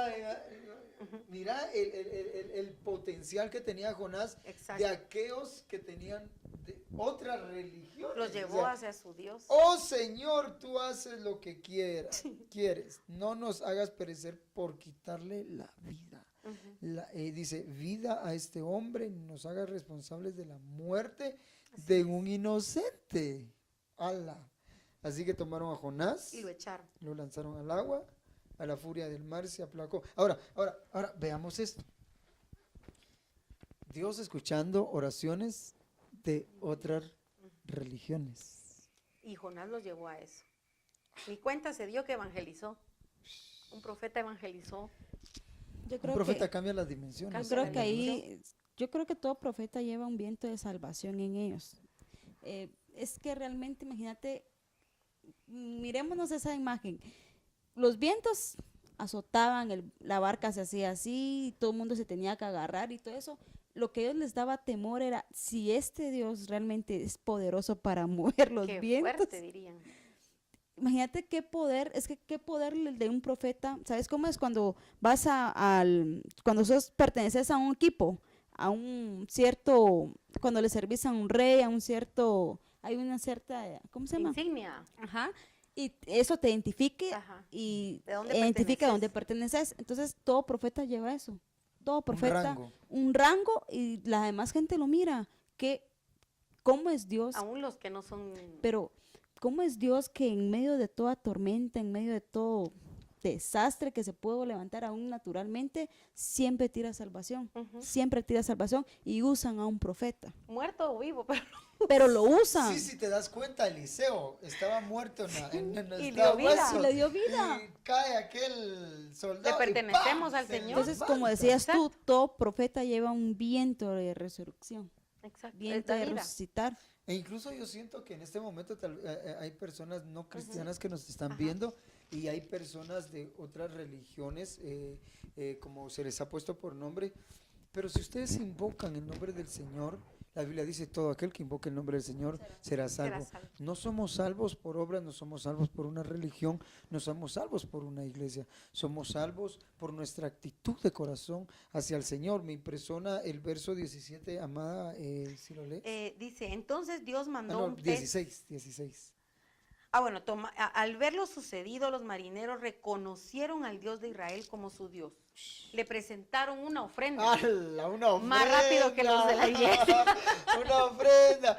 Mira el potencial que tenía Jonás Exacto. de aquellos que tenían de otra religión. Los llevó hacia su Dios. Oh Señor, tú haces lo que quieres. No nos hagas perecer por quitarle la vida. Dice, vida a este hombre, nos hagas responsables de la muerte de un inocente. ¡Hala! Así que tomaron a Jonás Y lo echaron. lo lanzaron al agua, a la furia del mar se aplacó. Ahora, veamos esto. Dios escuchando oraciones de otras religiones. Y Jonás los llevó a eso. Ni cuenta se dio que evangelizó. Un profeta evangelizó. Yo Un creo profeta que, cambia las dimensiones. yo creo que ahí, yo creo que todo profeta lleva un viento de salvación en ellos. Es que realmente, imagínate, mirémonos esa imagen. Los vientos azotaban, la barca se hacía así, todo el mundo se tenía que agarrar y todo eso. Lo que a ellos les daba temor era si este Dios realmente es poderoso para mover los Qué vientos. fuerte, dirían. Imagínate qué poder, es que qué poder el de un profeta. ¿Sabes cómo es cuando vas cuando perteneces a un equipo, a un cierto, cuando le servís a un rey, a un cierto, hay una cierta, ¿cómo se llama? Insignia. Ajá. Y eso te identifique Ajá. y ¿De dónde identifica perteneces? dónde perteneces. Entonces, todo profeta lleva eso. Todo profeta, rango. un rango, y la demás gente lo mira. ¿Cómo es Dios? Aún los que no son... Pero, ¿cómo es Dios que en medio de toda tormenta, en medio de todo desastre que se puede levantar aún naturalmente, siempre tira salvación? Siempre tira salvación y usan a un profeta. muerto o vivo, pero Pero lo usan. Sí, si te das cuenta, Eliseo estaba muerto en el Y le dio vida. hueso. Y le dio vida. Y cae aquel soldado. Le y pertenecemos ¡pam! al Se Señor. Entonces, levanta. como decías tú, Exacto. todo profeta lleva un viento de resurrección, exacto, viento es la de vida. resucitar. E incluso yo siento que en este momento hay personas no cristianas que nos están viendo y hay personas de otras religiones, como se les ha puesto por nombre. Pero si ustedes invocan el nombre del Señor, la Biblia dice, todo aquel que invoque el nombre del Señor será salvo. salvo. No somos salvos por obras, no somos salvos por una religión, no somos salvos por una iglesia. Somos salvos por nuestra actitud de corazón hacia el Señor. Me impresiona el verso 17, amada, si lo lees. Dice, entonces Dios Ah, mandó no, un pez. 16. Bueno, al ver lo sucedido, los marineros reconocieron al Dios de Israel como su Dios. Le presentaron una ofrenda. ¡Hala! Una ofrenda. Más rápido que los de la iglesia. Una ofrenda.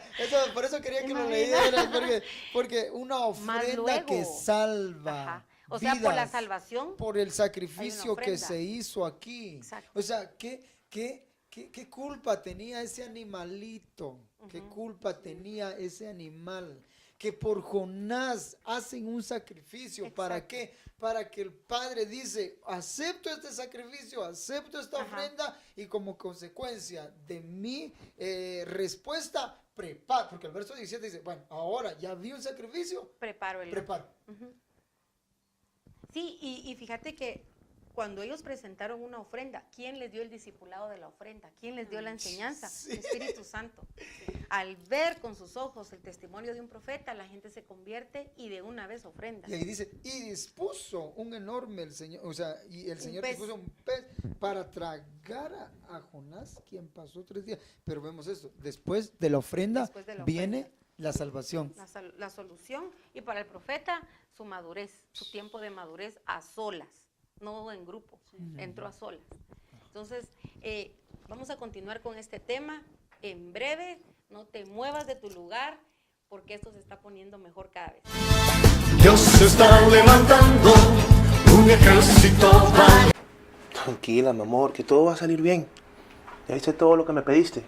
Por eso quería que lo Imagina. leyeras, porque una Más ofrenda luego. que salva. Ajá. O sea, por la vidas, salvación por el hay sacrificio una que ofrenda. se hizo aquí. Exacto. O sea, ¿qué culpa tenía ese animalito ¿Qué culpa tenía ese animal? Que por Jonás hacen un sacrificio. ¿Para qué? Para que el padre dice, acepto este sacrificio, acepto esta ofrenda y como consecuencia de mi respuesta, preparo. Porque el verso 17 dice, bueno, ahora ya vi un sacrificio, Preparo el preparo. Sí, y fíjate que cuando ellos presentaron una ofrenda, ¿quién les dio el discipulado de la ofrenda? ¿Quién les dio la enseñanza? Sí. El Espíritu Santo. Al ver con sus ojos el testimonio de un profeta, la gente se convierte y de una vez ofrenda. Y ahí dice, y dispuso un enorme el Señor, o sea, y el Señor pez. dispuso un pez para tragar a Jonás, quien pasó 3 días. Pero vemos esto, después de la ofrenda Después de la viene ofrenda. la salvación. La solución, y para el profeta, su madurez, su tiempo de madurez a solas, no en grupo, entró a solas. Entonces, vamos a continuar con este tema en breve. No te muevas de tu lugar porque esto se está poniendo mejor cada vez. Dios está levantando un ejército valiente. Tranquila, mi amor, que todo va a salir bien. Ya hice todo lo que me pediste.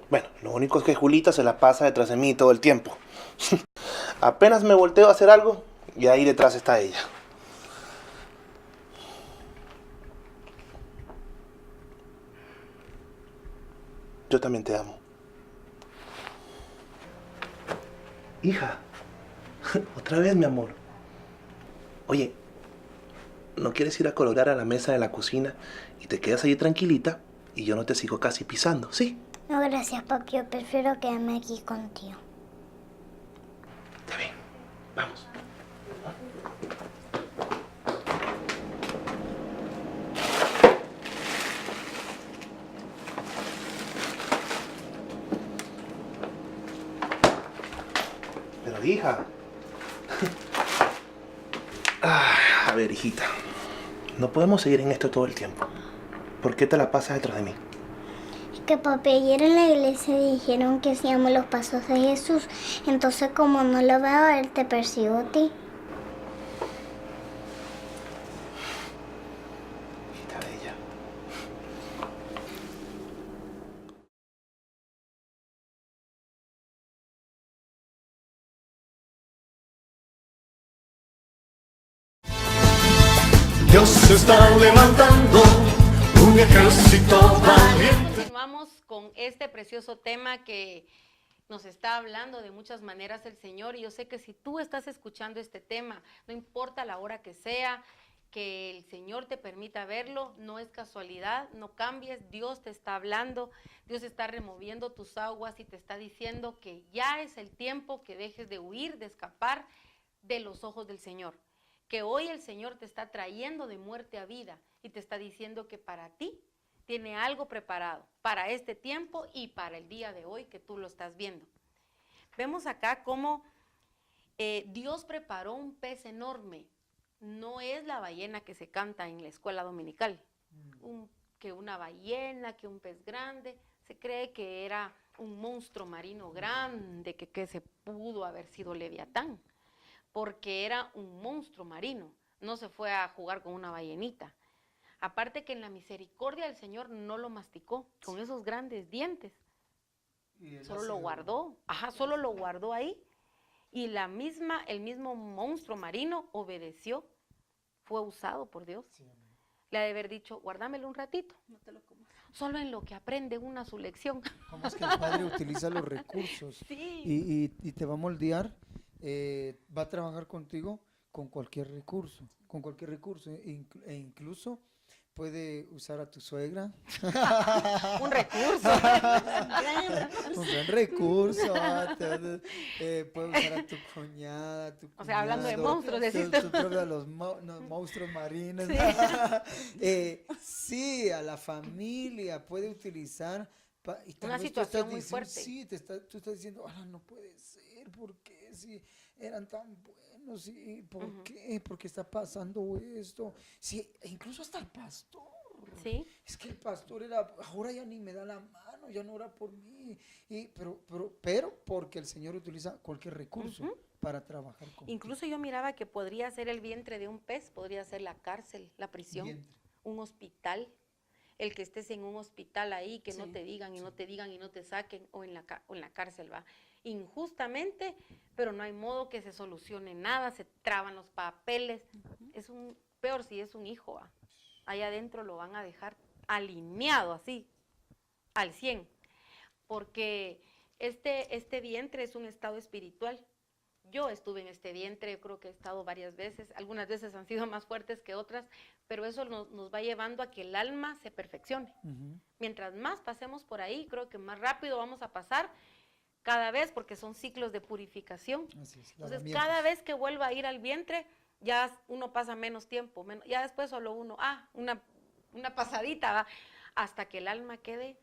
Bueno, lo único es que Julita se la pasa detrás de mí todo el tiempo. Apenas me volteo a hacer algo y ahí detrás está ella. Yo también te amo. Hija, otra vez, mi amor. Oye, ¿no quieres ir a colorear a la mesa de la cocina y te quedas allí tranquilita y yo no te sigo casi pisando, sí? No, gracias, papi. Yo prefiero quedarme aquí contigo. Está bien, vamos. Pero hija. A ver, hijita. No podemos seguir en esto todo el tiempo. ¿Por qué te la pasas detrás de mí? Es que, papi, ayer en la iglesia dijeron que hacíamos los pasos de Jesús. Entonces, como no lo veo a él, te persigo a ti. Hijita bella. Dios está levantando un ejército valiente. Continuamos con este precioso tema que nos está hablando de muchas maneras el Señor, y yo sé que si tú estás escuchando este tema, no importa la hora que sea, que el Señor te permita verlo, no es casualidad, no cambies, Dios te está hablando, Dios está removiendo tus aguas y te está diciendo que ya es el tiempo que dejes de huir, de escapar de los ojos del Señor, que hoy el Señor te está trayendo de muerte a vida y te está diciendo que para ti tiene algo preparado para este tiempo y para el día de hoy que tú lo estás viendo. Vemos acá cómo Dios preparó un pez enorme. No es la ballena que se canta en la escuela dominical, que una ballena, que un pez grande. Se cree que era un monstruo marino grande, que se pudo haber sido Leviatán, porque era un monstruo marino, no se fue a jugar con una ballenita. Aparte que en la misericordia del Señor no lo masticó con esos grandes dientes, solo lo guardó, solo lo guardó ahí, y el mismo monstruo marino obedeció, fue usado por Dios. Le ha de haber dicho, guárdamelo un ratito, no te lo comas. Solo en lo que aprende una su lección. ¿Cómo es que el Padre utiliza los recursos? Sí. Y te va a moldear, va a trabajar contigo con cualquier recurso, e incluso puede usar a tu suegra. Un recurso. Un gran recurso. Puede usar a tu cuñada, a tu O sea, hablando de cuñado, monstruos, decís tú. los monstruos marinos. Sí, a la familia puede utilizar. Y tal Una vez tú situación estás muy diciendo, fuerte. Sí, tú estás diciendo, no puede ser, ¿por qué? Si eran tan buenos, ¿por qué? ¿Por qué está pasando esto? Sí, incluso hasta el pastor. Sí. Es que el pastor ahora ya ni me da la mano, ya no ora por mí. Pero porque el Señor utiliza cualquier recurso para trabajar con Incluso yo miraba que podría ser el vientre de un pez, podría ser la cárcel, la prisión, un hospital. el que estés en un hospital ahí, que no Sí, te digan y no te digan y no te saquen, o en la cárcel, va. Injustamente, pero no hay modo que se solucione nada, se traban los papeles. Peor si es un hijo, va. Allá adentro lo van a dejar alineado así, al 100, porque este vientre es un estado espiritual. Yo estuve en este vientre, yo creo que he estado varias veces, algunas veces han sido más fuertes que otras, pero eso nos va llevando a que el alma se perfeccione. Mientras más pasemos por ahí, creo que más rápido vamos a pasar cada vez, porque son ciclos de purificación. Así es, Entonces, lavamientos. cada vez que vuelva a ir al vientre, ya uno pasa menos tiempo, ya después solo uno, una pasadita, va, hasta que el alma quede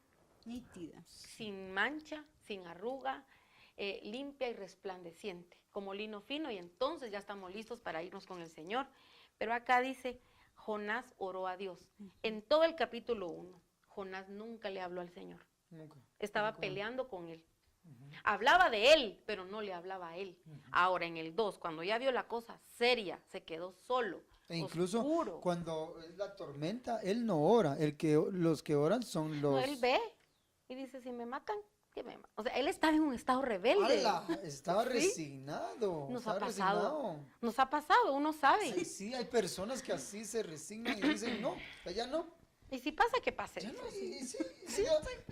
Nítida. sin mancha, sin arruga, limpia y resplandeciente, como lino fino, y entonces ya estamos listos para irnos con el Señor. Pero acá dice, Jonás oró a Dios. En todo el capítulo 1, Jonás nunca le habló al Señor. Nunca. Estaba Nunca. peleando con él. Hablaba de él, pero no le hablaba a él. Ahora, en el 2, cuando ya vio la cosa seria, se quedó solo, E incluso oscuro. cuando es la tormenta, él no ora. Los que oran son los... No, él ve y dice, si me matan, que me maten. O sea, él estaba en un estado rebelde. ¡Hala! Estaba ¿Sí? resignado. Nos estaba ha pasado, resignado. nos ha pasado, uno sabe. Sí, sí, hay personas que así se resignan y dicen, no, ya no. Y si pasa, que pase. Ya no, sí,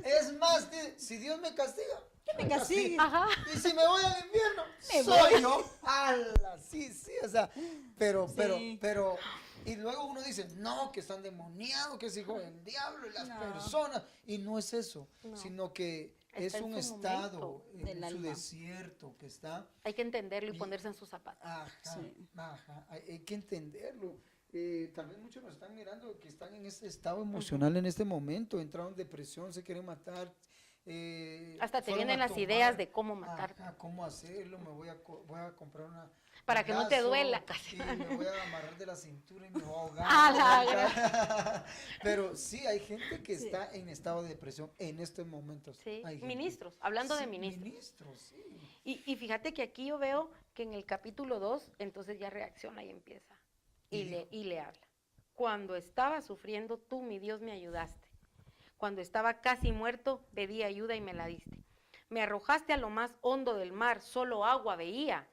es más, si Dios me castiga, que me castigue. Ajá. Y si me voy al infierno, Me soy voy. yo. ¡Hala! Sí, o sea, pero, Sí. y luego uno dice, no, que están demoniados, que es hijo del diablo, y las No. personas, y no es eso, No. sino que Está es en un su estado momento en del su alma. desierto que está. Hay que entenderlo y Y- ponerse en sus zapatos. Ajá, Sí. ajá, hay que entenderlo. Tal vez muchos nos están mirando que están en ese estado emocional en este momento, entraron en depresión, se quieren matar. Hasta te fueron vienen a las ideas de cómo matarte. Ajá, cómo hacerlo, voy a comprar una... Para que no te lazo, duela, casi. Y me voy a amarrar de la cintura y me voy a ahogar. A la Pero sí, hay gente que Sí. está en estado de depresión en estos momentos. Sí, Hay gente. ministros, hablando de Sí, ministros. Ministros, sí. Y fíjate que aquí yo veo que en el capítulo 2, entonces ya reacciona y empieza. Y le habla. Cuando estaba sufriendo, tú, mi Dios, me ayudaste. Cuando estaba casi muerto, pedí ayuda y me la diste. Me arrojaste a lo más hondo del mar, solo agua veía.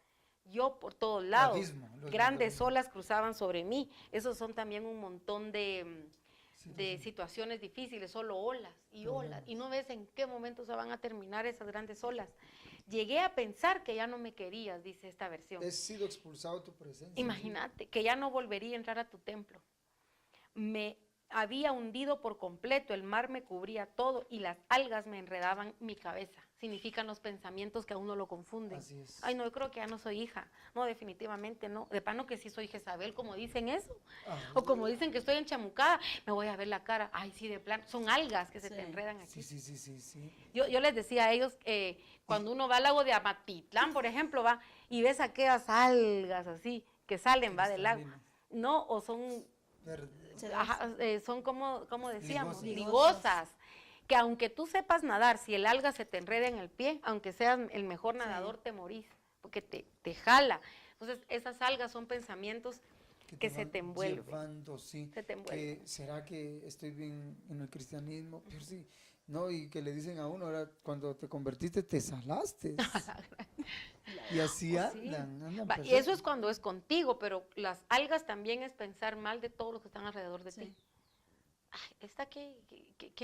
Yo por todos lados, Los grandes abismos. olas cruzaban sobre mí. Esos son también un montón de situaciones difíciles, solo olas y olas. Y no ves en qué momento se van a terminar esas grandes olas. Llegué a pensar que ya no me querías, dice esta versión. He sido expulsado de tu presencia. Imagínate, que ya no volvería a entrar a tu templo. Me había hundido por completo, el mar me cubría todo y las algas me enredaban mi cabeza. Significan los pensamientos que a uno lo confunden. Así es. Ay, no, yo creo que ya no soy hija. No, definitivamente no. De plano que sí soy Jezabel, como dicen eso. Ajá. O como dicen que estoy enchamucada, me voy a ver la cara. Ay, sí, de plano. Son algas que se Sí. te enredan aquí. Sí. Yo les decía a ellos, cuando uno va al lago de Amatitlán, por ejemplo, va y ves aquellas algas así que salen, va del lago. Cristalinas. No, o son ajá, son como decíamos, Ligosas. ligosas, que aunque tú sepas nadar, si el alga se te enreda en el pie, aunque seas el mejor nadador, te morís, porque te jala. Entonces, esas algas son pensamientos que se van te envuelven. llevando, sí. Se te envuelven. ¿Será que estoy bien en el cristianismo? Pero sí, no, y que le dicen a uno, ahora cuando te convertiste te salaste. Y así Oh, sí. andan Va, y personas. eso es cuando es contigo, pero las algas también es pensar mal de todos los que están alrededor de Sí. ti. Ay, esta ¿qué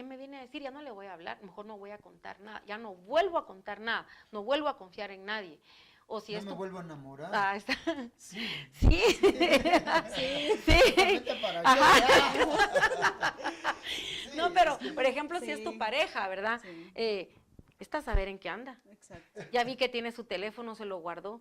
me viene a decir? Ya no le voy a hablar, mejor no voy a contar nada, ya no vuelvo a contar nada, no vuelvo a confiar en nadie. O si No esto... me vuelvo a enamorar. Ah, está. Sí. Sí. Sí. Vete para allá. Ajá. Sí, No, pero, es que- por ejemplo, si es Sí. tu pareja, ¿verdad? Sí. Está a saber en qué anda. Exacto. Ya vi que tiene su teléfono, se lo guardó.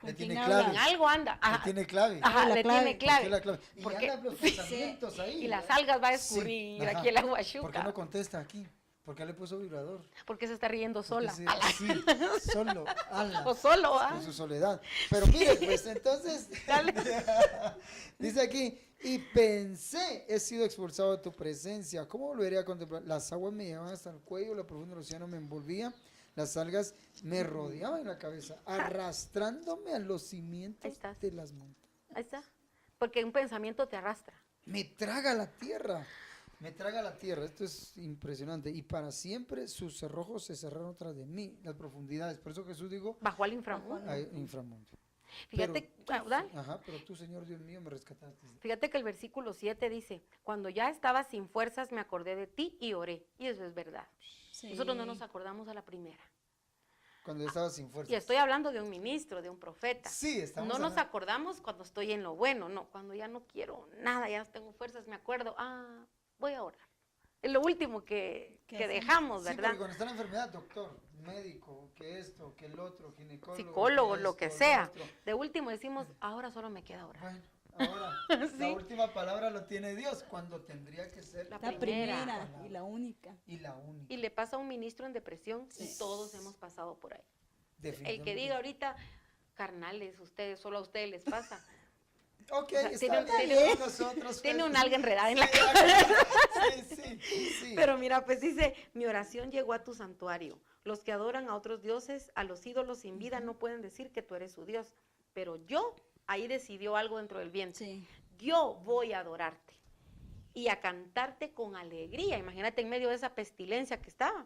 Le ¿Con tiene quién clave. En algo anda. Le Ajá. tiene clave. Ajá, la le clave. tiene clave. ¿Por qué la clave? Y Porque- andan los sí. pensamientos ahí. Y las ¿verdad? algas va a Sí, escurrir ajá. aquí el agua chuca. ¿Por qué no contesta aquí? ¿Por qué le puso vibrador? Porque se está riendo Porque sola. sí, Ala. sí, solo, ala, O solo, ¿ah? con su soledad. Pero mire, pues entonces, Dale. dice aquí, y pensé, he sido expulsado de tu presencia. ¿Cómo volvería a contemplar? Las aguas me llevaban hasta el cuello, la profunda del océano me envolvía, las algas me rodeaban en la cabeza, arrastrándome a los Ahí cimientos estás. de las montañas. Ahí está. Porque un pensamiento te arrastra. Me traga la tierra. Me traga la tierra, esto es impresionante. Y para siempre sus cerrojos se cerraron tras de mí, las profundidades. Por eso Jesús dijo, Bajó al inframundo. hay inframundo. Fíjate, dale. Ajá, pero tú, Señor Dios mío, me rescataste. Fíjate que el versículo 7 dice, cuando ya estaba sin fuerzas me acordé de ti y oré. Y eso es verdad. Sí. Nosotros no nos acordamos a la primera. Cuando yo estaba sin fuerzas. Y estoy hablando de un ministro, de un profeta. Sí, estamos No nos hablando- acordamos cuando estoy en lo bueno, no, cuando ya no quiero nada, ya no tengo fuerzas, me acuerdo, voy a orar. Es lo último que hacemos? dejamos, Sí, ¿verdad? porque cuando está en la enfermedad, doctor, médico, que esto, que el otro, ginecólogo. Psicólogo, que lo que esto, sea. lo otro. De último decimos, ahora solo me queda orar. Bueno, ahora, Sí. la última palabra lo tiene Dios, cuando tendría que ser La La primera. primera y la única. y la única. Y le pasa a un ministro en depresión y todos hemos pasado por ahí. El que Definitivamente. diga ahorita, carnales, ustedes, solo a ustedes les pasa. Ok, sea, está tiene- bien, tiene- nosotros. tiene pues, un alga enredada en la sí, cabeza. sí. Pero mira, pues dice, mi oración llegó a tu santuario. Los que adoran a otros dioses, a los ídolos sin vida, no pueden decir que tú eres su Dios. Pero yo, ahí decidió algo dentro del vientre. Sí. Yo voy a adorarte y a cantarte con alegría. Imagínate en medio de esa pestilencia que estaba.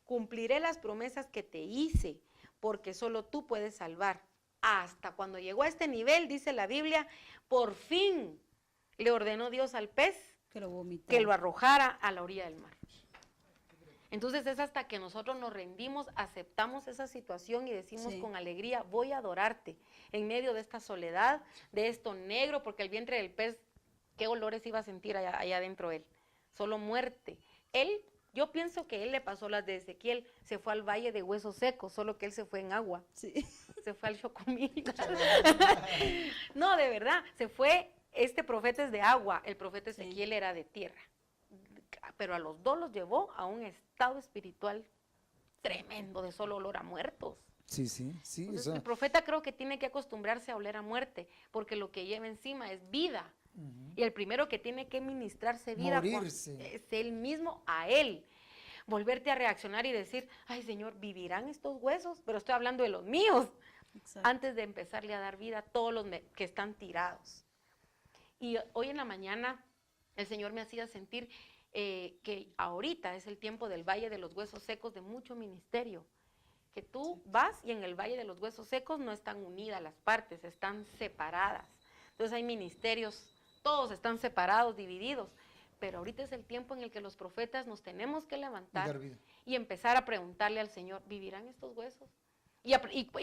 Cumpliré las promesas que te hice, porque solo tú puedes salvar. Hasta cuando llegó a este nivel, dice la Biblia, por fin le ordenó Dios al pez Que lo vomitó. que lo arrojara a la orilla del mar. Entonces es hasta que nosotros nos rendimos, aceptamos esa situación y decimos Sí. con alegría, voy a adorarte en medio de esta soledad, de esto negro, porque el vientre del pez, ¿qué olores iba a sentir allá adentro él? Solo muerte. Él, yo pienso que él le pasó las de Ezequiel, se fue al valle de huesos secos, solo que él se fue en agua, Sí. se fue al Chocomil. No, de verdad, se fue, este profeta es de agua, el profeta Sí. Ezequiel era de tierra. Pero a los dos los llevó a un estado espiritual tremendo, de solo olor a muertos. Sí, sí, sí. O Entonces, sea, el profeta creo que tiene que acostumbrarse a oler a muerte, porque lo que lleva encima es vida. Y el primero que tiene que ministrarse vida Morirse. es él mismo a él. Volverte a reaccionar y decir, ay Señor, ¿vivirán estos huesos? Pero estoy hablando de los míos. Exacto. Antes de empezarle a dar vida a todos los que están tirados. Y hoy en la mañana el Señor me hacía sentir que ahorita es el tiempo del Valle de los Huesos Secos de mucho ministerio. Que tú vas y en el Valle de los Huesos Secos no están unidas las partes, están separadas. Entonces hay ministerios, todos están separados, divididos. Pero ahorita es el tiempo en el que los profetas nos tenemos que Y dar levantar vida. y empezar a preguntarle al Señor, ¿vivirán estos huesos? Y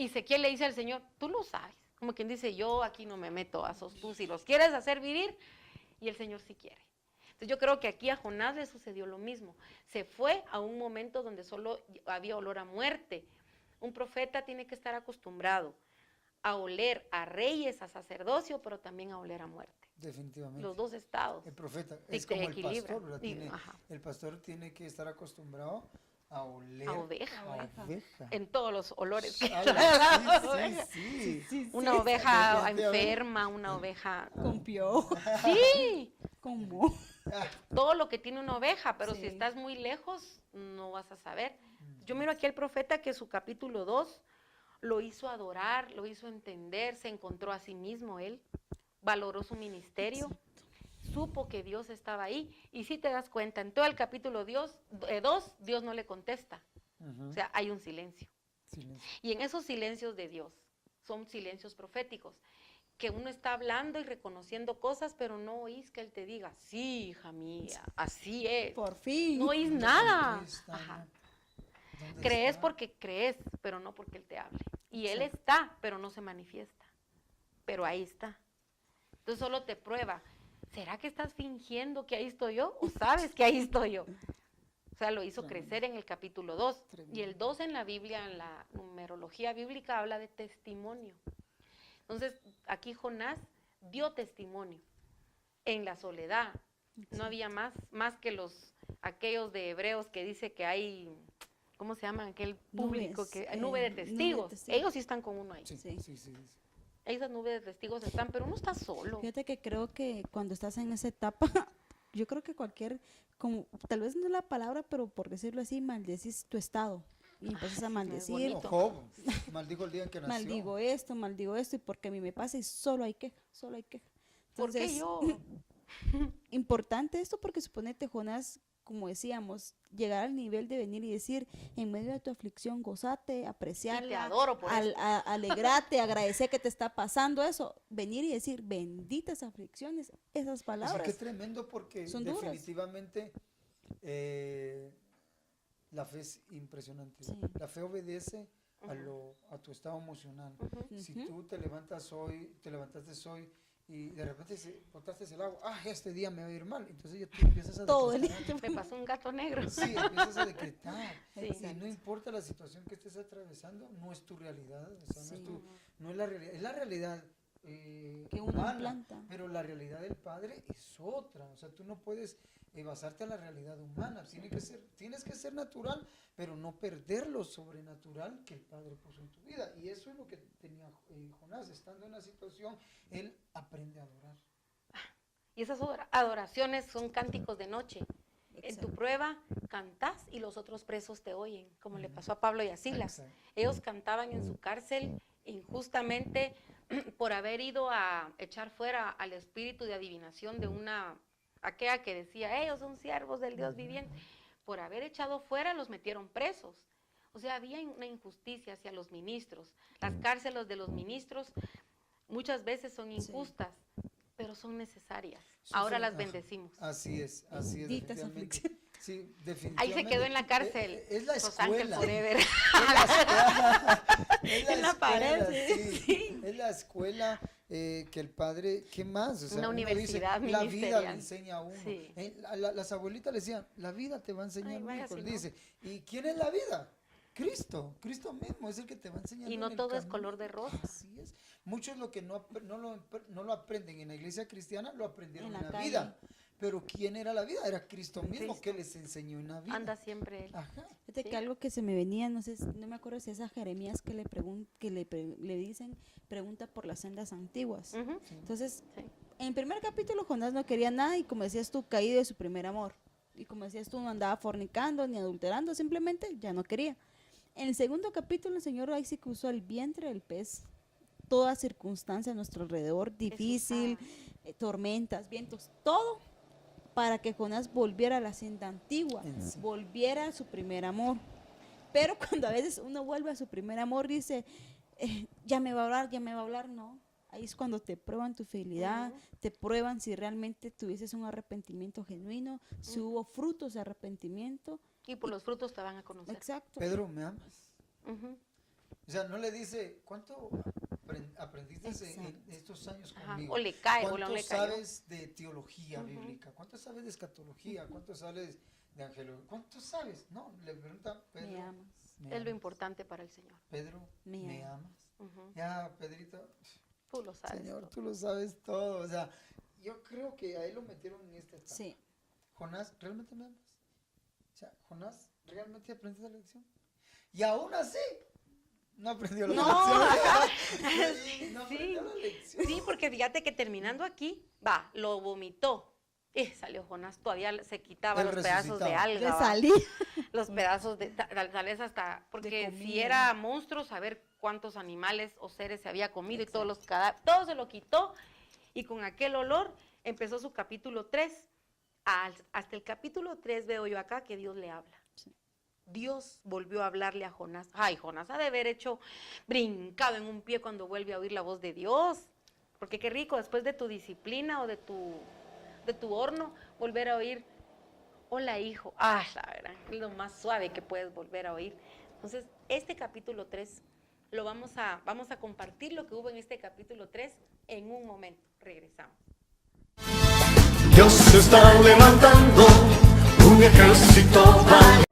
Ezequiel le dice al Señor, tú lo sabes. Como quien dice, yo aquí no me meto, a sos tú si los quieres hacer vivir. Y el Señor sí quiere. Entonces yo creo que aquí a Jonás le sucedió lo mismo. Se fue a un momento donde solo había olor a muerte. Un profeta tiene que estar acostumbrado a oler a reyes, a sacerdocio, pero también a oler a muerte. definitivamente. Los dos estados. El profeta Y es como te el equilibra. pastor, ¿verdad? Y- ajá. El pastor tiene que estar acostumbrado a oler A oveja. a oveja. En todos los olores que Ala, sí, sí. Una oveja definitivamente. enferma, una oveja... Con piojo. Sí, Como. todo lo que tiene una oveja, pero Sí. si estás muy lejos, no vas a saber. Yo miro aquí al profeta que su capítulo 2 lo hizo adorar, lo hizo entender, se encontró a sí mismo él, valoró su ministerio, supo que Dios estaba ahí, y si te das cuenta, en todo el capítulo 2, Dios no le contesta, o sea, hay un silencio. Silencio. Y en esos silencios de Dios, son silencios proféticos, que uno está hablando y reconociendo cosas, pero no oís que Él te diga, sí, hija mía, así es. Por fin. No oís nada. ¿Dónde está? Ajá. ¿Dónde Crees está? porque crees, pero no porque Él te hable. Y Él está, pero no se manifiesta. Pero ahí está. Entonces solo te prueba. ¿Será que estás fingiendo que ahí estoy yo? ¿O sabes que ahí estoy yo? O sea, lo hizo crecer en el capítulo 2. Y el 2 en la Biblia, en la numerología bíblica, habla de testimonio. Entonces, aquí Jonás dio testimonio en la soledad. No había más que aquellos de Hebreos que dice que hay, ¿cómo se llama? Aquel público, Nubes, nube de nube de testigos. testigos. Ellos sí están con uno ahí. Sí, Sí. sí, sí. Esas nubes de testigos están, pero uno está solo. Fíjate que creo que cuando estás en esa etapa, yo creo que como tal vez no es la palabra, pero por decirlo así, maldecís tu estado. Y empiezas a maldecir, bonito. Job maldijo el día en que nació. maldigo esto, y porque a mí me pasa y solo hay queja, solo hay queja. ¿Por qué Entonces, yo? importante esto porque suponete Jonás, como decíamos, llegar al nivel de venir y decir, en medio de tu aflicción, gozate, apreciarla, Y te adoro por esto. alegrate, agradecer que te está pasando eso, venir y decir, benditas aflicciones, esas palabras. Así que tremendo porque son duras. definitivamente la fe es impresionante. Sí. La fe obedece a tu estado emocional. Si tú te levantaste hoy y de repente botaste el agua, este día me va a ir mal, entonces ya tú empiezas a Todo el decretar. Me pasó un gato negro. Sí, empiezas a decretar. Sí. Y no importa la situación que estés atravesando, no es tu realidad, o sea, Sí. no es la realidad, es la realidad que uno humana, implanta. pero la realidad del Padre es otra, o sea, tú no puedes basarte a la realidad humana, tienes que ser natural, pero no perder lo sobrenatural que el Padre puso en tu vida, y eso es lo que tenía Jonás, estando en la situación, él aprende a adorar. Y esas adoraciones son cánticos de noche. En Exacto. tu prueba cantás y los otros presos te oyen, como le pasó a Pablo y a Silas. Exacto. Ellos cantaban en su cárcel injustamente por haber ido a echar fuera al espíritu de adivinación de aquella que decía, ellos son siervos del Dios viviente. Por haber echado fuera los metieron presos. O sea, había una injusticia hacia los ministros. Las cárceles de los ministros muchas veces son injustas, pero son necesarias. Ahora las bendecimos. Así es, Benditas definitivamente. Sí, Ahí definitivamente. se quedó en la cárcel. Es la Los Ángeles escuela. Forever. Es la En la pared, escuela, sí. Es la escuela que el padre, ¿qué más? O sea, Una uno universidad dice, la vida ministerial. le enseña a uno. Sí. Las abuelitas le decían, la vida te va a enseñar, Ay, vaya hijo. si Le no. dice, ¿y quién es la vida? Cristo mismo es el que te va a enseñar. Y no todo es color de rosa. Así es. Muchos lo que no lo aprenden en la iglesia cristiana, lo aprendieron En en la la calle. vida. Pero ¿quién era la vida? Era Cristo mismo Cristo. que les enseñó en la vida. Anda siempre él. Ajá. Fíjate Sí. que algo que se me venía, no sé, no me acuerdo si es a Jeremías que le dicen, pregunta por las sendas antiguas. Ujú. Entonces, Sí. en el primer capítulo Jonás no quería nada y como decías tú, caído de su primer amor. Y como decías tú, no andaba fornicando ni adulterando, simplemente ya no quería. En el segundo capítulo el Señor ahí sí que usó el vientre del pez, toda circunstancia a nuestro alrededor, difícil, tormentas, vientos, todo para que Jonás volviera a la senda antigua, En sí. volviera a su primer amor. Pero cuando a veces uno vuelve a su primer amor, dice, ya me va a hablar, no. Ahí es cuando te prueban tu fidelidad, te prueban si realmente tuvieses un arrepentimiento genuino, si hubo frutos de arrepentimiento. Y por los frutos te van a conocer. Exacto. Pedro, ¿me amas? Ujú. O sea, no le dice, ¿cuánto aprendiste en Exacto. estos años Ajá, conmigo? o le cae, o ¿Cuánto no le cayó. sabes de teología bíblica? ¿Cuánto sabes de escatología? ¿Cuánto sabes de angelología? ¿Cuánto sabes? No, le pregunta Pedro. Me amas. ¿me Es lo amas? importante para el Señor. Pedro, Me ¿me amas. amas? Ujú. Ya, Pedrito, Tú lo sabes. Señor, todo. tú lo sabes todo. O sea, yo creo que ahí lo metieron en esta etapa. Sí. Jonás, ¿realmente me amas? O sea, Jonás, ¿realmente aprendiste la lección? Y aún así, no aprendió la No, lección. Sí, no Sí. aprendió la lección. Sí, porque fíjate que terminando aquí, lo vomitó. Salió Jonás, todavía se quitaba Él los pedazos de resucitaba. alga. Le ¿va? salí. Los pedazos de sales hasta, porque si comida. era monstruo, saber cuántos animales o seres se había comido y todos los cadáveres, todo se lo quitó y con aquel olor empezó su capítulo 3. Hasta el capítulo 3 veo yo acá que Dios le habla. Sí. Dios volvió a hablarle a Jonás. Ay, Jonás ha de haber brincado en un pie cuando vuelve a oír la voz de Dios. Porque qué rico, después de tu disciplina o de tu horno, volver a oír, hola hijo. Ah, la verdad, es lo más suave que puedes volver a oír. Entonces, este capítulo 3, vamos a compartir lo que hubo en este capítulo 3 en un momento. Regresamos. Dios se está levantando, un ejército va.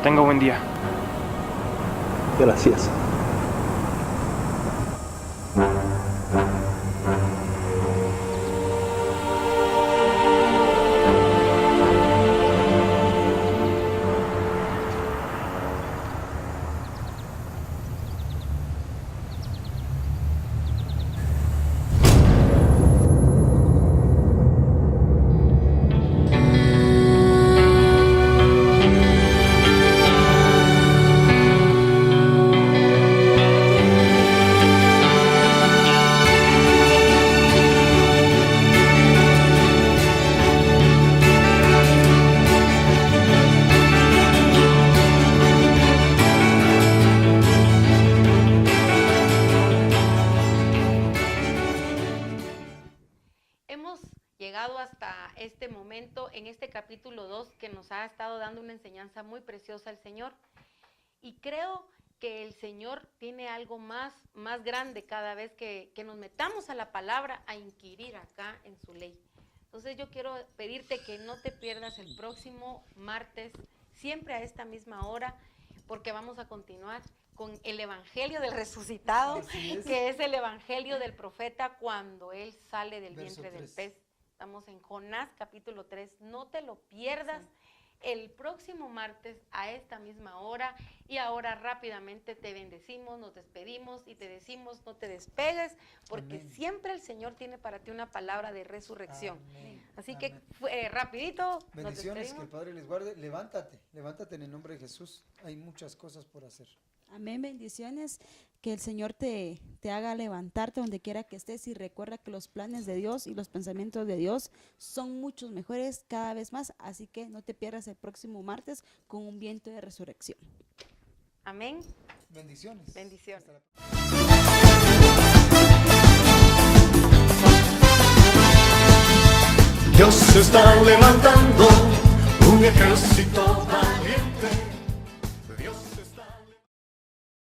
Tenga buen día. Gracias. Hemos llegado hasta este momento en este capítulo 2 que nos ha estado dando una enseñanza muy preciosa el Señor, y creo que el Señor tiene algo más grande cada vez que nos metamos a la palabra, a inquirir acá en su ley. Entonces yo quiero pedirte que no te pierdas el próximo martes, siempre a esta misma hora, porque vamos a continuar con el Evangelio del resucitado, que es el Evangelio del profeta cuando él sale del vientre del pez. Estamos en Jonás capítulo 3, no te lo pierdas. El próximo martes a esta misma hora. Y ahora rápidamente te bendecimos, nos despedimos y te decimos no te despegues, porque Amén. Siempre el Señor tiene para ti una palabra de resurrección. Amén. Así Amén. Que rapidito. Bendiciones, que el Padre les guarde. Levántate en el nombre de Jesús. Hay muchas cosas por hacer. Amén, bendiciones, que el Señor te haga levantarte donde quiera que estés, y recuerda que los planes de Dios y los pensamientos de Dios son muchos mejores cada vez más, así que no te pierdas el próximo martes con un viento de resurrección. Amén. Bendiciones. Bendiciones. Dios se está levantando un ejército